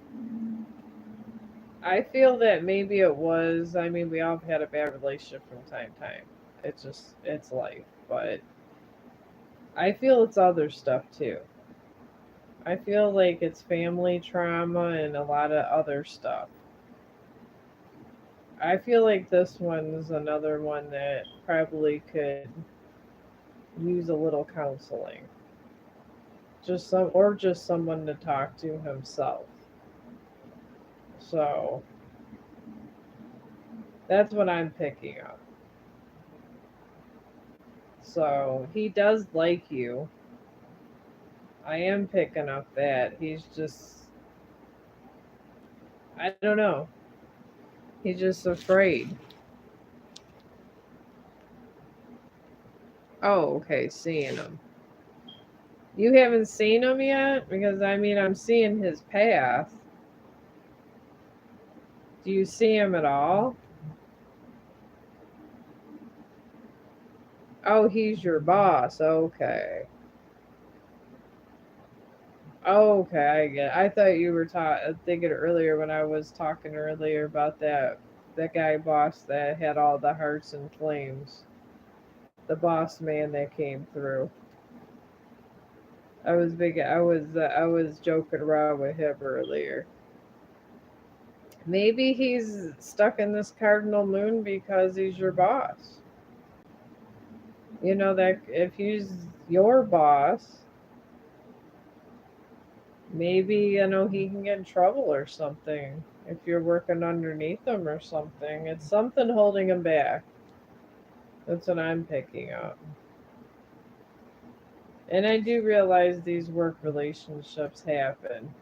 I feel that maybe it was. I mean, we all have had a bad relationship from time to time. It's life. But I feel it's other stuff too. I feel like it's family trauma and a lot of other stuff. I feel like this one's another one that probably could use a little counseling. Just someone to talk to himself. So that's what I'm picking up. So he does like you. I am picking up that. He's just, I don't know. He's just afraid. Oh, okay, seeing him. You haven't seen him yet? Because I mean, I'm seeing his path. Do you see him at all? Oh, he's your boss. Okay. Okay, I get it. I thought you were thinking earlier when I was talking earlier about that guy boss that had all the hearts and flames. The boss man that came through. I was joking around with him earlier. Maybe he's stuck in this cardinal moon because he's your boss. You know that if he's your boss, maybe he can get in trouble or something if you're working underneath him or something. It's something holding him back. That's what I'm picking up. And I do realize these work relationships happen.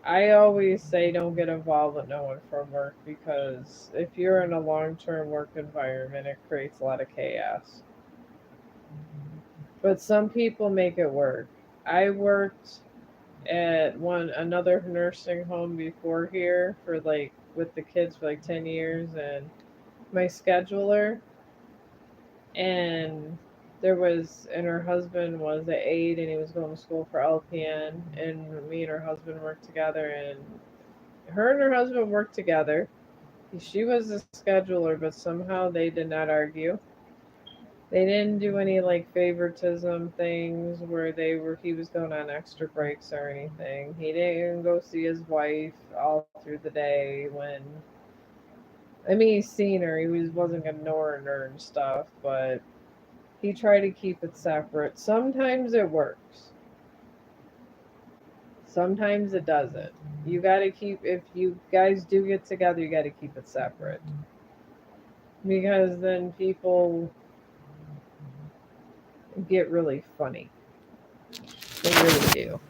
I always say don't get involved with no one from work because if you're in a long term work environment, it creates a lot of chaos. But some people make it work. I worked at one another nursing home before here for like with the kids for like 10 years, and my scheduler and and her husband was an aide and he was going to school for LPN, and me and her husband worked together, and her and her husband worked together. She was the scheduler, but somehow they did not argue. They didn't do any like favoritism things where he was going on extra breaks or anything. He didn't even go see his wife all through the day when I mean he's seen her, wasn't ignoring her and stuff, but he tried to keep it separate. Sometimes it works. Sometimes it doesn't. You gotta keep if you guys do get together, you gotta keep it separate. Because then people get really funny. They really do.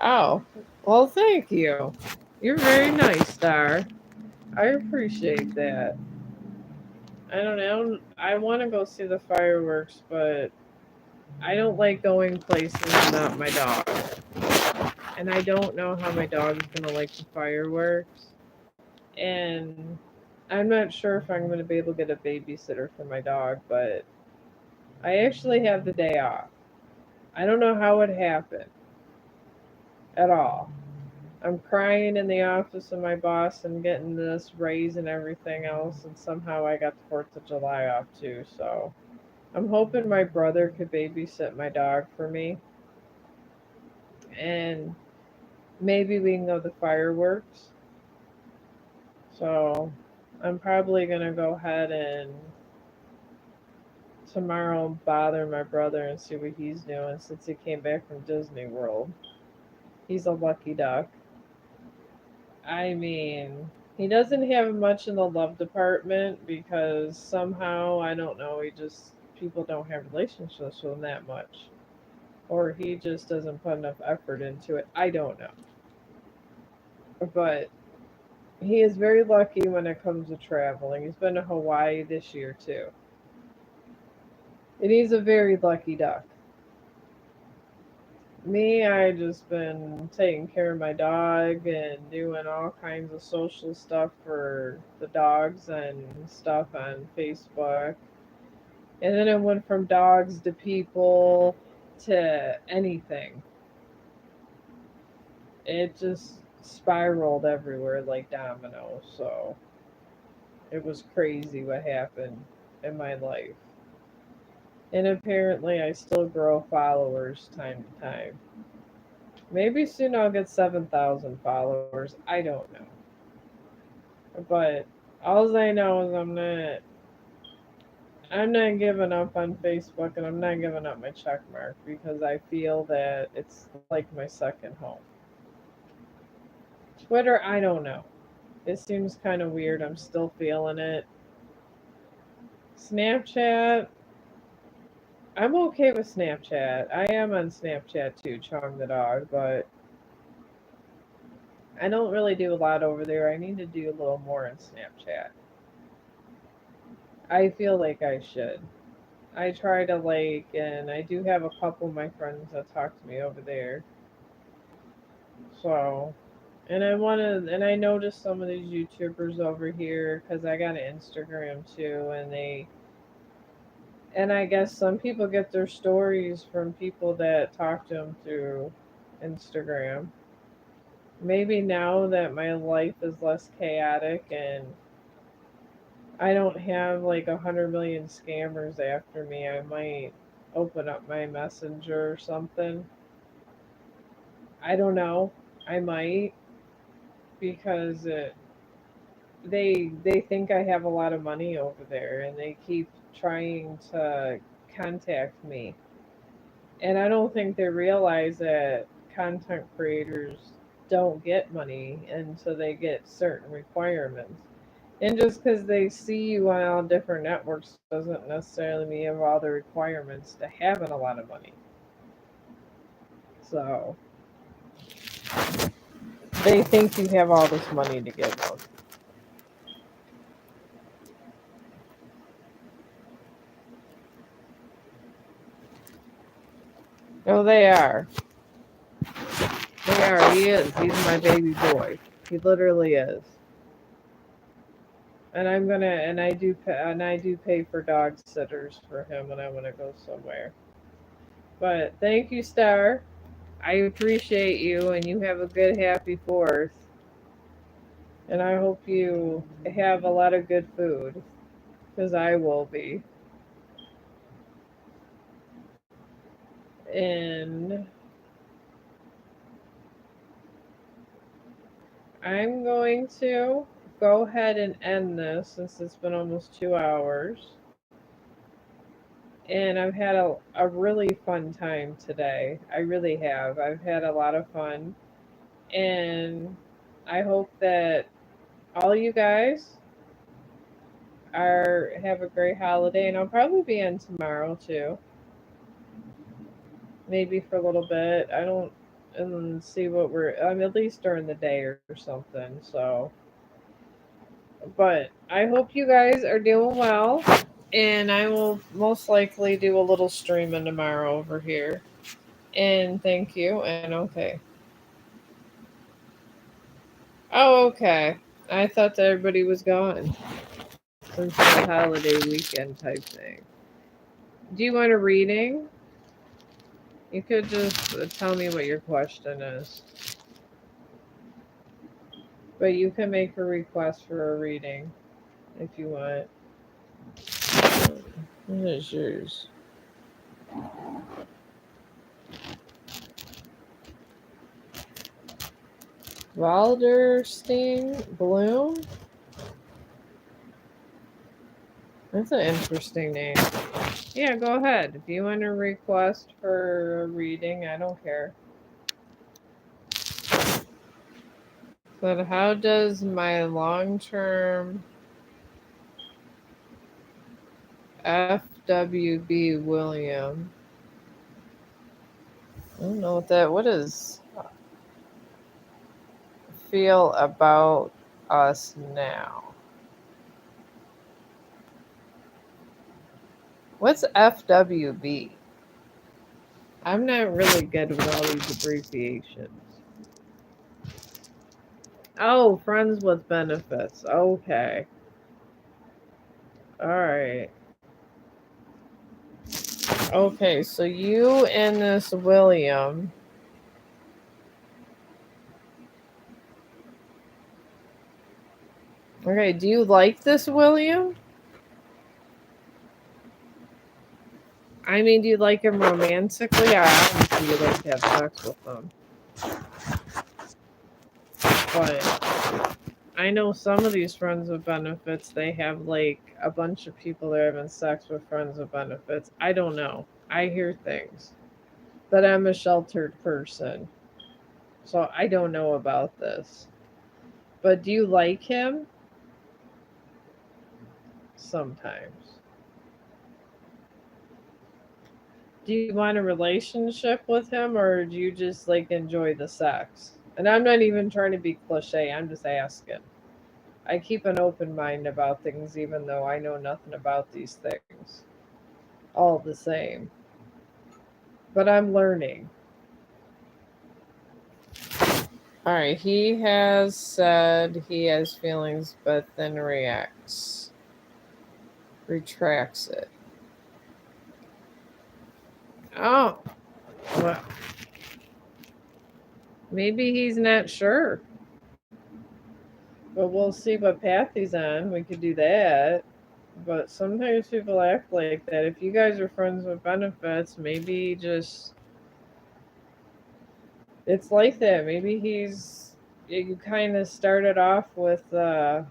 Oh, well, thank you. You're very nice, Star. I appreciate that. I don't know. I want to go see the fireworks, but I don't like going places without my dog. And I don't know how my dog's going to like the fireworks. And I'm not sure if I'm going to be able to get a babysitter for my dog, but I actually have the day off. I don't know how it happened at all. I'm crying in the office of my boss and getting this raise and everything else, and somehow I got the 4th of July off too. So I'm hoping my brother could babysit my dog for me, and maybe we can go to fireworks. So I'm probably gonna go ahead and tomorrow bother my brother and see what he's doing since he came back from Disney World. He's a lucky duck. I mean, he doesn't have much in the love department because somehow, I don't know, people don't have relationships with him that much. Or he just doesn't put enough effort into it. I don't know. But he is very lucky when it comes to traveling. He's been to Hawaii this year too. And he's a very lucky duck. Me, I just been taking care of my dog and doing all kinds of social stuff for the dogs and stuff on Facebook. And then it went from dogs to people to anything. It just spiraled everywhere like dominoes. So it was crazy what happened in my life. And apparently, I still grow followers time to time. Maybe soon I'll get 7,000 followers. I don't know. But all I know is I'm not giving up on Facebook and I'm not giving up my check mark because I feel that it's like my second home. Twitter, I don't know. It seems kind of weird. I'm still feeling it. Snapchat, I'm okay with Snapchat. I am on Snapchat too, Chong the dog, but I don't really do a lot over there. I need to do a little more on Snapchat. I feel like I should. I try to like, and I do have a couple of my friends that talk to me over there. So, and I want to, and I noticed some of these YouTubers over here because I got an Instagram too, and I guess some people get their stories from people that talk to them through Instagram. Maybe now that my life is less chaotic and I don't have like 100 million scammers after me, I might open up my messenger or something. I don't know. I might because they think I have a lot of money over there and they keep trying to contact me. And I don't think they realize that content creators don't get money until they get certain requirements. And just because they see you on all different networks doesn't necessarily mean you have all the requirements to having a lot of money. So they think you have all this money to give them. Oh, they are. They are. He is. He's my baby boy. He literally is. And I do pay for dog sitters for him when I want to go somewhere. But thank you, Star. I appreciate you, and you have a good, happy Fourth. And I hope you have a lot of good food, because I will be. And I'm going to go ahead and end this since it's been almost 2 hours. And I've had a really fun time today. I really have. I've had a lot of fun. And I hope that all you guys are have a great holiday. And I'll probably be in tomorrow too. Maybe for a little bit. I don't and see what at least during the day or something. So but I hope you guys are doing well. And I will most likely do a little streaming tomorrow over here. And thank you. And okay. Oh, okay. I thought that everybody was gone since it's a holiday weekend type thing. Do you want a reading? You could just tell me what your question is. But you can make a request for a reading if you want. What is yours? Walderstein Bloom? That's an interesting name. Yeah, go ahead. If you want a request for a reading, I don't care. But how does my long term FWB William? I don't know what is feel about us now. What's FWB? I'm not really good with all these abbreviations. Oh, friends with benefits. Okay. All right. Okay, so you and this William. Okay, do you like this William? I mean, do you like him romantically? I obviously you like to have sex with him. But I know some of these friends with benefits, they have like a bunch of people that are having sex with friends with benefits. I don't know. I hear things. But I'm a sheltered person. So I don't know about this. But do you like him? Sometimes. Do you want a relationship with him or do you just like enjoy the sex? And I'm not even trying to be cliche, I'm just asking. I keep an open mind about things even though I know nothing about these things. All the same. But I'm learning. Alright, he has said he has feelings but then retracts it. Oh, well, maybe he's not sure. But we'll see what path he's on. We could do that. But sometimes people act like that. If you guys are friends with benefits, maybe just it's like that. Maybe you kind of started off with not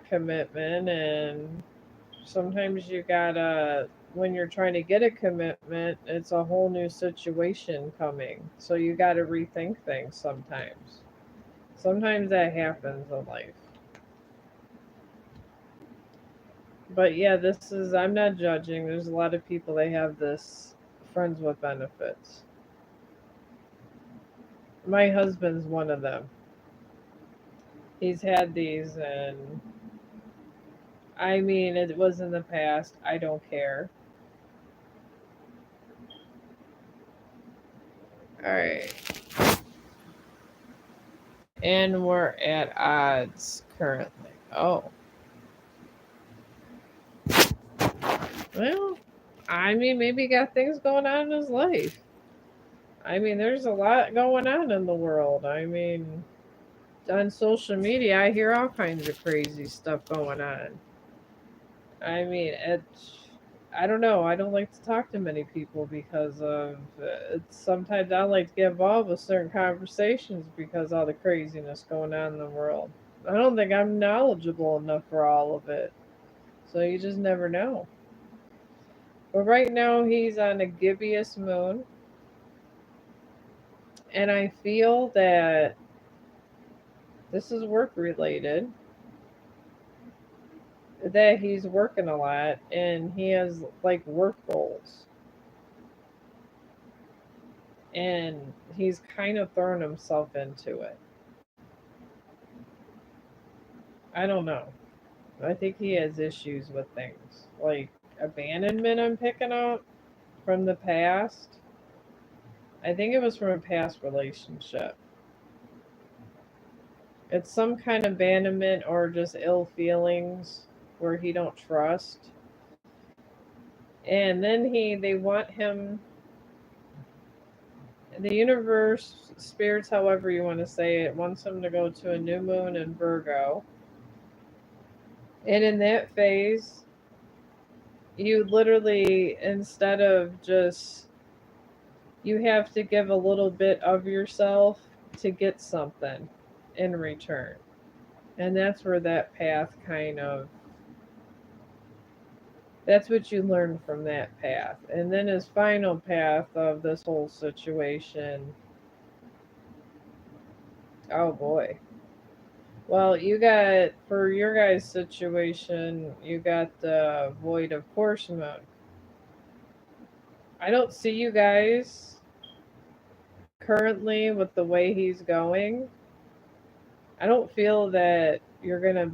commitment, and sometimes you gotta when you're trying to get a commitment, it's a whole new situation coming. So you gotta rethink things sometimes. Sometimes that happens in life. But yeah, this is I'm not judging. There's a lot of people they have this friends with benefits. My husband's one of them. He's had these and I mean it was in the past. I don't care. All right. And we're at odds currently. Oh. Well, I mean maybe he got things going on in his life. I mean there's a lot going on in the world. I mean on social media I hear all kinds of crazy stuff going on. I mean, I don't know. I don't like to talk to many people because of it's sometimes I like to get involved with certain conversations because all the craziness going on in the world. I don't think I'm knowledgeable enough for all of it. So you just never know. But right now he's on a gibbous moon, and I feel that this is work related. That he's working a lot and he has like work goals and he's kind of thrown himself into it. I don't know. I think he has issues with things like abandonment. I'm picking up from the past. I think it was from a past relationship. It's some kind of abandonment or just ill feelings where he don't trust. And then they want him the universe, spirits, however you want to say it, wants him to go to a new moon in Virgo. And in that phase, you literally, instead of just, you have to give a little bit of yourself to get something in return. And that's where that path kind of, that's what you learn from that path. And then his final path of this whole situation, oh boy. Well, you got for your guys' situation, you got the void of course mode. I don't see you guys currently with the way he's going. I don't feel that you're gonna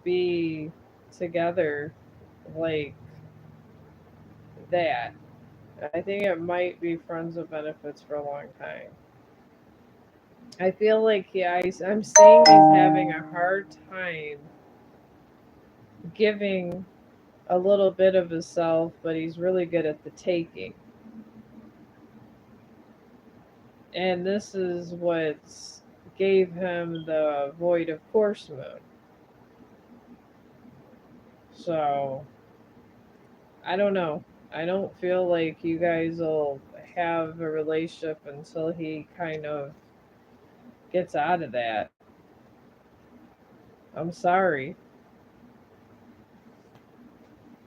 be together like that. I think it might be friends with benefits for a long time. I feel like yeah, I'm seeing he's having a hard time giving a little bit of himself, but he's really good at the taking. And this is what gave him the void of course moon. So I don't know. I don't feel like you guys will have a relationship until he kind of gets out of that. I'm sorry.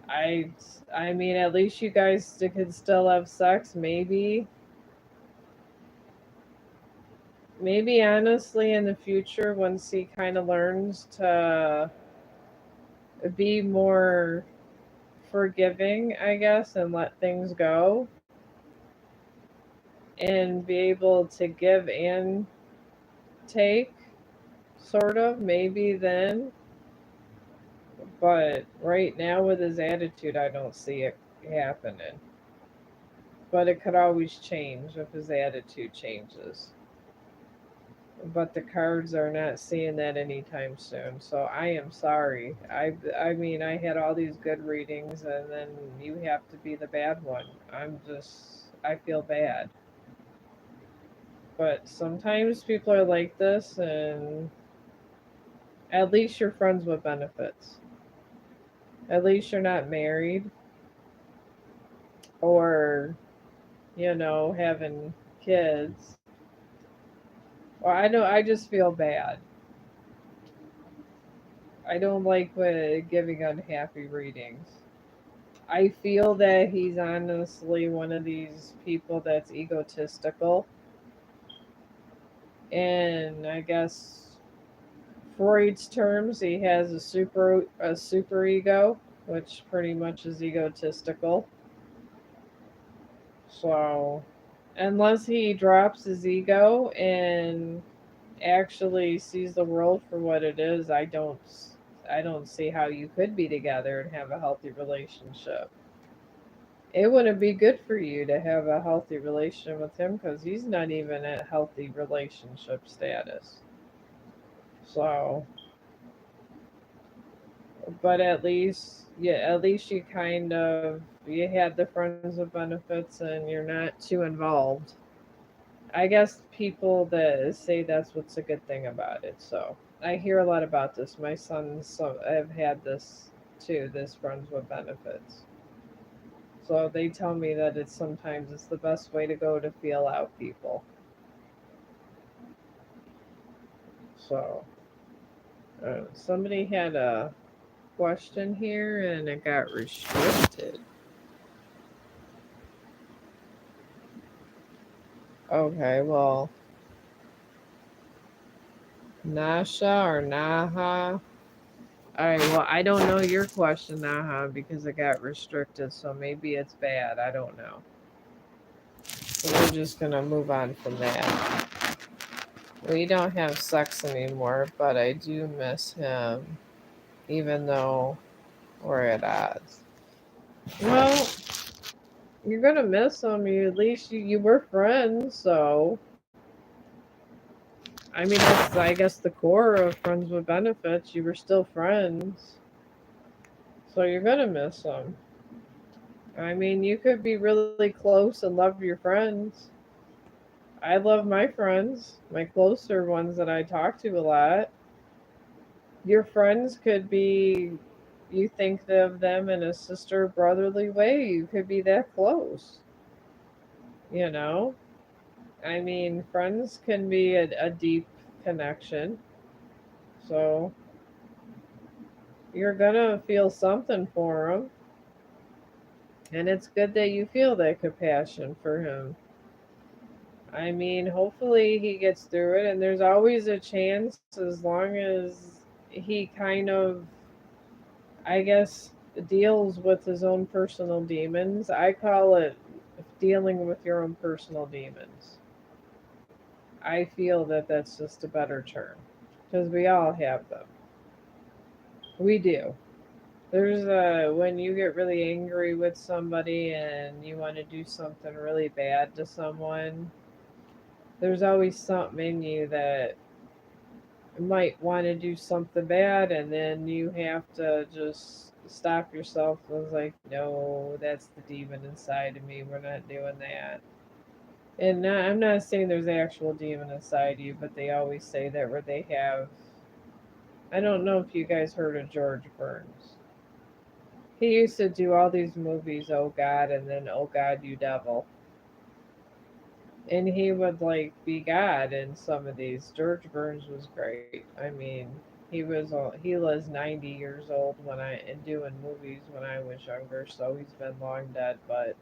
I I mean, at least you guys could still have sex. Maybe honestly in the future, once he kind of learns to be more forgiving, I guess, and let things go, and be able to give and take, sort of, maybe then. But right now, with his attitude, I don't see it happening. But it could always change if his attitude changes. But the cards are not seeing that anytime soon. So I am sorry. I mean, I had all these good readings, and then you have to be the bad one. I feel bad. But sometimes people are like this, and at least you're friends with benefits. At least you're not married or, having kids. Well, I know I just feel bad. I don't like giving unhappy readings. I feel that he's honestly one of these people that's egotistical. And I guess Freud's terms, he has a super ego, which pretty much is egotistical. So unless he drops his ego and actually sees the world for what it is, I don't see how you could be together and have a healthy relationship. It wouldn't be good for you to have a healthy relationship with him because he's not even at healthy relationship status. So, but at least you kind of you had the friends with benefits and you're not too involved. I guess people that say that's what's a good thing about it. So I hear a lot about this. My sons have had this too. This friends with benefits. So they tell me that it's the best way to go to feel out people. So somebody had a question here and it got restricted. Okay, well, Nasha or Naha. All right, well, I don't know your question, Naha, because it got restricted, so maybe it's bad. I don't know. So we're just gonna move on from that. We don't have sex anymore, but I do miss him, even though we're at odds. Well, you're gonna miss him. At least you were friends, so I mean that's I guess the core of friends with benefits. You were still friends, so you're gonna miss him. I mean, you could be really close and love your friends. I love my friends, my closer ones that I talk to a lot. Your friends could be, you think of them in a sister brotherly way. You could be that close, you know? I mean, friends can be a deep connection. So you're going to feel something for him. And it's good that you feel that compassion for him. I mean, hopefully he gets through it. And there's always a chance as long as he kind of, I guess, deals with his own personal demons. I call it dealing with your own personal demons. I feel that that's just a better term because we all have them. We do. There's when you get really angry with somebody and you want to do something really bad to someone, there's always something in you that might want to do something bad, and then you have to just stop yourself. I was like, no, that's the demon inside of me. We're not doing that. And I'm not saying there's actual demon inside you, but they always say that where they have. I don't know if you guys heard of George Burns. He used to do all these movies, Oh God, and then Oh God, You Devil. And he would like be God in some of these. George Burns was great. I mean, he was 90 years old when I and doing movies when I was younger, so he's been long dead. But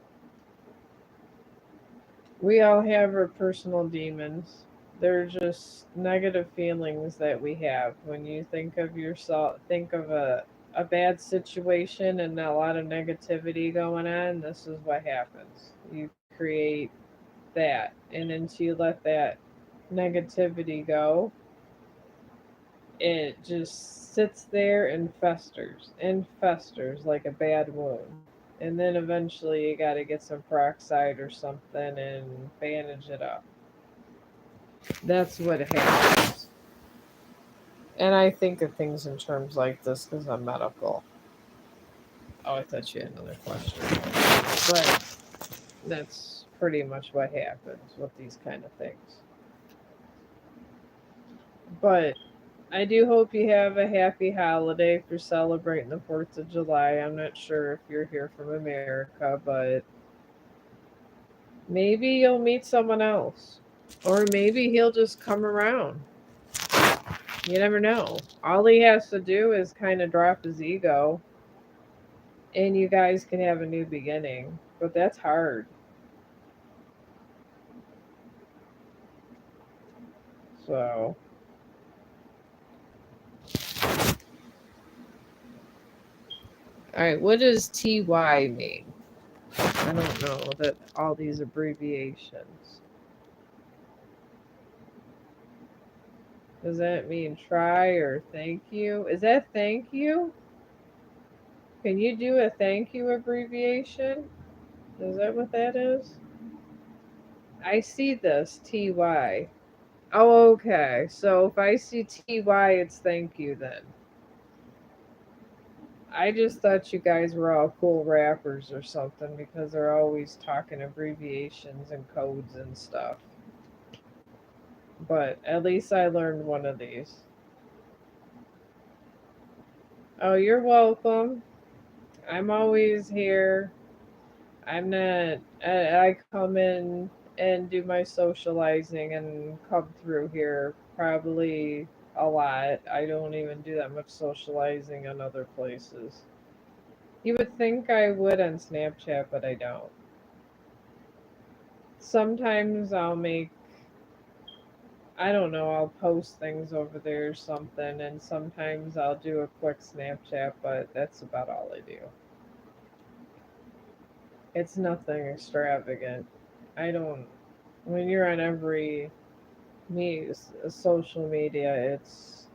we all have our personal demons. They're just negative feelings that we have when you think of yourself. Think of a bad situation and a lot of negativity going on. This is what happens. You create that, and until you let that negativity go, it just sits there and festers like a bad wound. And then eventually you got to get some peroxide or something and bandage it up. That's what happens. And I think of things in terms like this because I'm medical. Oh, I thought you had another question. But that's pretty much what happens with these kind of things. But I do hope you have a happy holiday for celebrating the 4th of July. I'm not sure if you're here from America, but maybe you'll meet someone else. Or maybe he'll just come around. You never know. All he has to do is kind of drop his ego, and you guys can have a new beginning. But that's hard. So, all right, what does TY mean? I don't know that all these abbreviations. Does that mean try or thank you? Is that thank you? Can you do a thank you abbreviation? Is that what that is? I see this TY. Oh, okay. So if I see TY, it's thank you then. I just thought you guys were all cool rappers or something because they're always talking abbreviations and codes and stuff. But at least I learned one of these. Oh, you're welcome. I'm always here. I'm not. I come in and do my socializing and come through here probably a lot. I don't even do that much socializing in other places. You would think I would on Snapchat, but I don't. Sometimes I'll make, I don't know, I'll post things over there or something, and sometimes I'll do a quick Snapchat, but that's about all I do. It's nothing extravagant. I don't, when you're on every social media,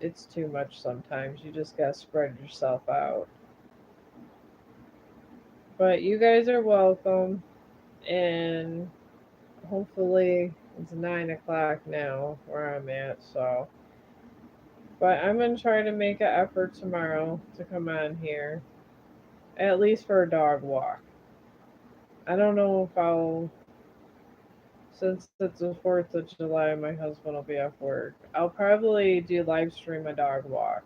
it's too much sometimes. You just gotta spread yourself out. But you guys are welcome, and hopefully it's 9 o'clock now where I'm at. So, but I'm gonna try to make an effort tomorrow to come on here, at least for a dog walk. I don't know if I'll. Since it's the 4th of July, my husband will be off work. I'll probably do live stream a dog walk.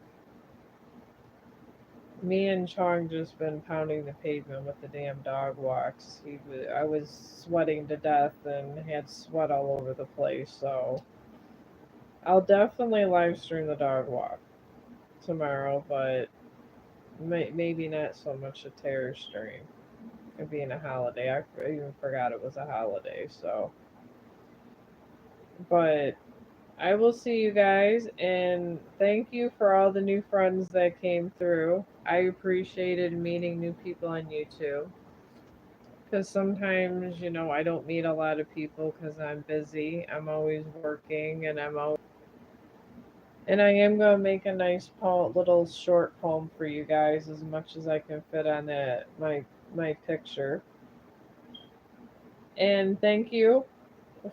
Me and Chong just been pounding the pavement with the damn dog walks. I was sweating to death and had sweat all over the place. So I'll definitely live stream the dog walk tomorrow, but maybe not so much a terror stream. It being a holiday, I even forgot it was a holiday. So, but I will see you guys, and thank you for all the new friends that came through. I appreciated meeting new people on YouTube because sometimes, I don't meet a lot of people because I'm busy. I'm always working, and I am gonna make a nice little short poem for you guys as much as I can fit on that my picture. And thank you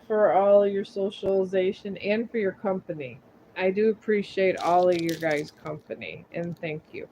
for all your socialization and for your company. I do appreciate all of your guys' company, and thank you.